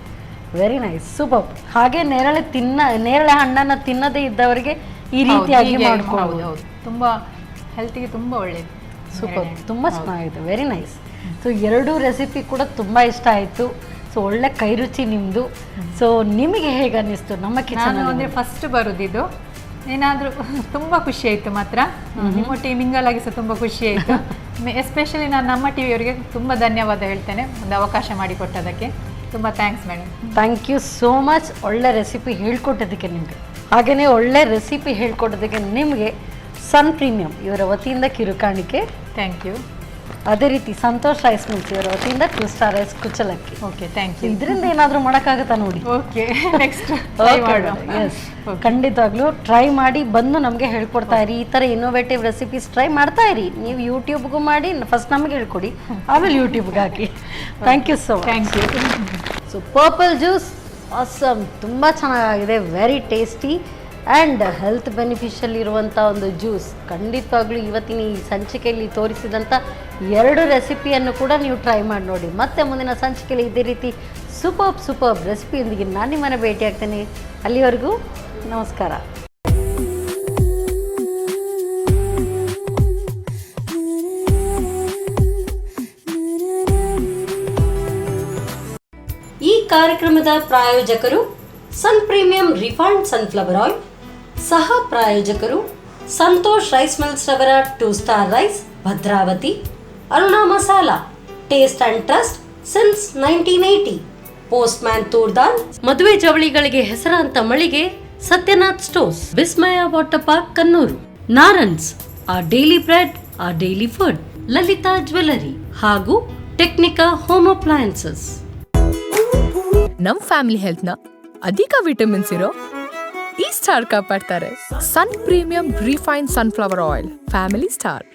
Very nice, super. ಹಾಗೆ ನೇರಳೆ ಹಣ್ಣನ್ನು ತಿನ್ನದೇ ಇದ್ದವರಿಗೆ ಈ ರೀತಿಯಾಗಿ ಮಾಡ್ಕೊಳ್ಳೋದು ತುಂಬ ಹೆಲ್ತಿಗೆ ತುಂಬ ಒಳ್ಳೆಯದು. ಸೂಪರ್, ತುಂಬ ಚೆನ್ನಾಗಿದೆ. Very nice. ಸೊ ಎರಡೂ ರೆಸಿಪಿ ಕೂಡ ತುಂಬ ಇಷ್ಟ ಆಯಿತು. ಸೊ ಒಳ್ಳೆ ಕೈ ರುಚಿ ನಿಮ್ಮದು. ಸೊ ನಿಮಗೆ ಹೇಗೆ ಅನ್ನಿಸ್ತು ನಮ್ಮ ಕಿಚನ್? ಅಂದರೆ ಫಸ್ಟ್ ಬರೋದಿದ್ದು ಏನಾದರೂ ತುಂಬ ಖುಷಿ ಆಯಿತು. ಮಾತ್ರ ನಿಮ್ಮೊಟ್ಟಿಗೆ ಮಿಂಗಲ್ ಆಗಿ ಸಹ ತುಂಬ ಖುಷಿ ಆಯಿತು. ಎಸ್ಪೆಷಲಿ ನಾನು ನಮ್ಮ ಟಿ ವಿಯವರಿಗೆ ತುಂಬ ಧನ್ಯವಾದ ಹೇಳ್ತೇನೆ, ಒಂದು ಅವಕಾಶ ಮಾಡಿಕೊಟ್ಟದಕ್ಕೆ. ತುಂಬ thanks madam. Thank you so much. ಒಳ್ಳೆ ರೆಸಿಪಿ ಹೇಳ್ಕೊಟ್ಟೋದಕ್ಕೆ ನಿಮಗೆ, ಹಾಗೆಯೇ ಒಳ್ಳೆ ರೆಸಿಪಿ ಹೇಳ್ಕೊಟ್ಟೋದಕ್ಕೆ ನಿಮಗೆ ಸನ್ ಪ್ರೀಮಿಯಂ ಇವರ ವತಿಯಿಂದ ಕಿರುಕಾಣಿಕೆ. Thank you. ಅದೇ ರೀತಿ ಸಂತೋಷ್ ರೈಸ್ ಮಿಲ್ಸ್ ಇವರ ವತಿಯಿಂದ 2 ಸ್ಟಾರ್ ರೈಸ್ ಕುಚ್ಚಲಕ್ಕಿ. Okay, thank you. ಇದರಿಂದ ಏನಾದರೂ ಮಾಡೋಕ್ಕಾಗುತ್ತಾ ನೋಡಿ. ಓಕೆ, ನೆಕ್ಸ್ಟ್ ಎಸ್, ಖಂಡಿತವಾಗ್ಲೂ ಟ್ರೈ ಮಾಡಿ ಬಂದು ನಮಗೆ ಹೇಳ್ಕೊಡ್ತಾ ಇರಿ. ಈ ಥರ ಇನ್ನೋವೇಟಿವ್ ರೆಸಿಪೀಸ್ ಟ್ರೈ ಮಾಡ್ತಾ ಇರಿ. ನೀವು ಯೂಟ್ಯೂಬ್ಗೂ ಮಾಡಿ, ಫಸ್ಟ್ ನಮಗೆ ಹೇಳ್ಕೊಡಿ, ಆಮೇಲೆ ಯೂಟ್ಯೂಬ್ಗೆ ಹಾಕಿ. Thank you so much. Thank you. So purple juice awesome, ತುಂಬ ಚೆನ್ನಾಗಿದೆ, very tasty and health beneficial ಇರುವಂಥ ಒಂದು ಜ್ಯೂಸ್. ಖಂಡಿತವಾಗ್ಲೂ ಇವತ್ತಿನ ಈ ಸಂಚಿಕೆಯಲ್ಲಿ ತೋರಿಸಿದಂಥ 2 ರೆಸಿಪಿಯನ್ನು ಕೂಡ ನೀವು ಟ್ರೈ ಮಾಡಿ ನೋಡಿ. ಮತ್ತೆ ಮುಂದಿನ ಸಂಚಿಕೆಯಲ್ಲಿ ಇದೇ ರೀತಿ ಸೂಪರ್ ರೆಸಿಪಿಯೊಂದಿಗೆ ನಾನು ನಿಮ್ಮನ್ನು ಭೇಟಿ ಆಗ್ತೇನೆ. ಅಲ್ಲಿವರೆಗೂ ನಮಸ್ಕಾರ. ಈ ಕಾರ್ಯಕ್ರಮದ ಪ್ರಾಯೋಜಕರು ಸನ್ ಪ್ರೀಮಿಯಂ ರಿಫೈನ್ಡ್ ಸನ್ಫ್ಲವರ್ ಆಯಿಲ್. ಸಹ ಪ್ರಾಯೋಜಕರು ಸಂತೋಷ್ ರೈಸ್ ಮಿಲ್ಸ್ ರವರ 2 star rice Bhadravati. Aruna masala, taste and trust since 1980. Postman toor dal. ಮದುವೆ ಜವಳಿಗಳಿಗೆ ಹೆಸರಾಂತ ಮಳಿಗೆ ಸತ್ಯನಾಥ್ ಸ್ಟೋರ್ಸ್. ವಿಸ್ಮಯ ವಾಟರ್ ಪಾರ್ಕ್ ಕನ್ನೂರು. ನಾರನ್ಸ್, ಆ ಡೈಲಿ ಬ್ರೆಡ್, ಆ ಡೈಲಿ ಫುಡ್. ಲಲಿತಾ ಜ್ಯುವೆಲರಿ ಹಾಗೂ ಟೆಕ್ನಿಕಾ ಹೋಮ್ ಅಪ್ಲಯನ್ಸಸ್. ನಮ್ಮ ಫ್ಯಾಮಿಲಿ ಹೆಲ್ತ್ನ ಅಧಿಕ ವಿಟಮಿನ್ಸ್ ಇರೋ ಈ ಸ್ಟಾರ್ ಕಾಪಾಡ್ತಾರೆ. Sun premium refine sunflower oil, family star.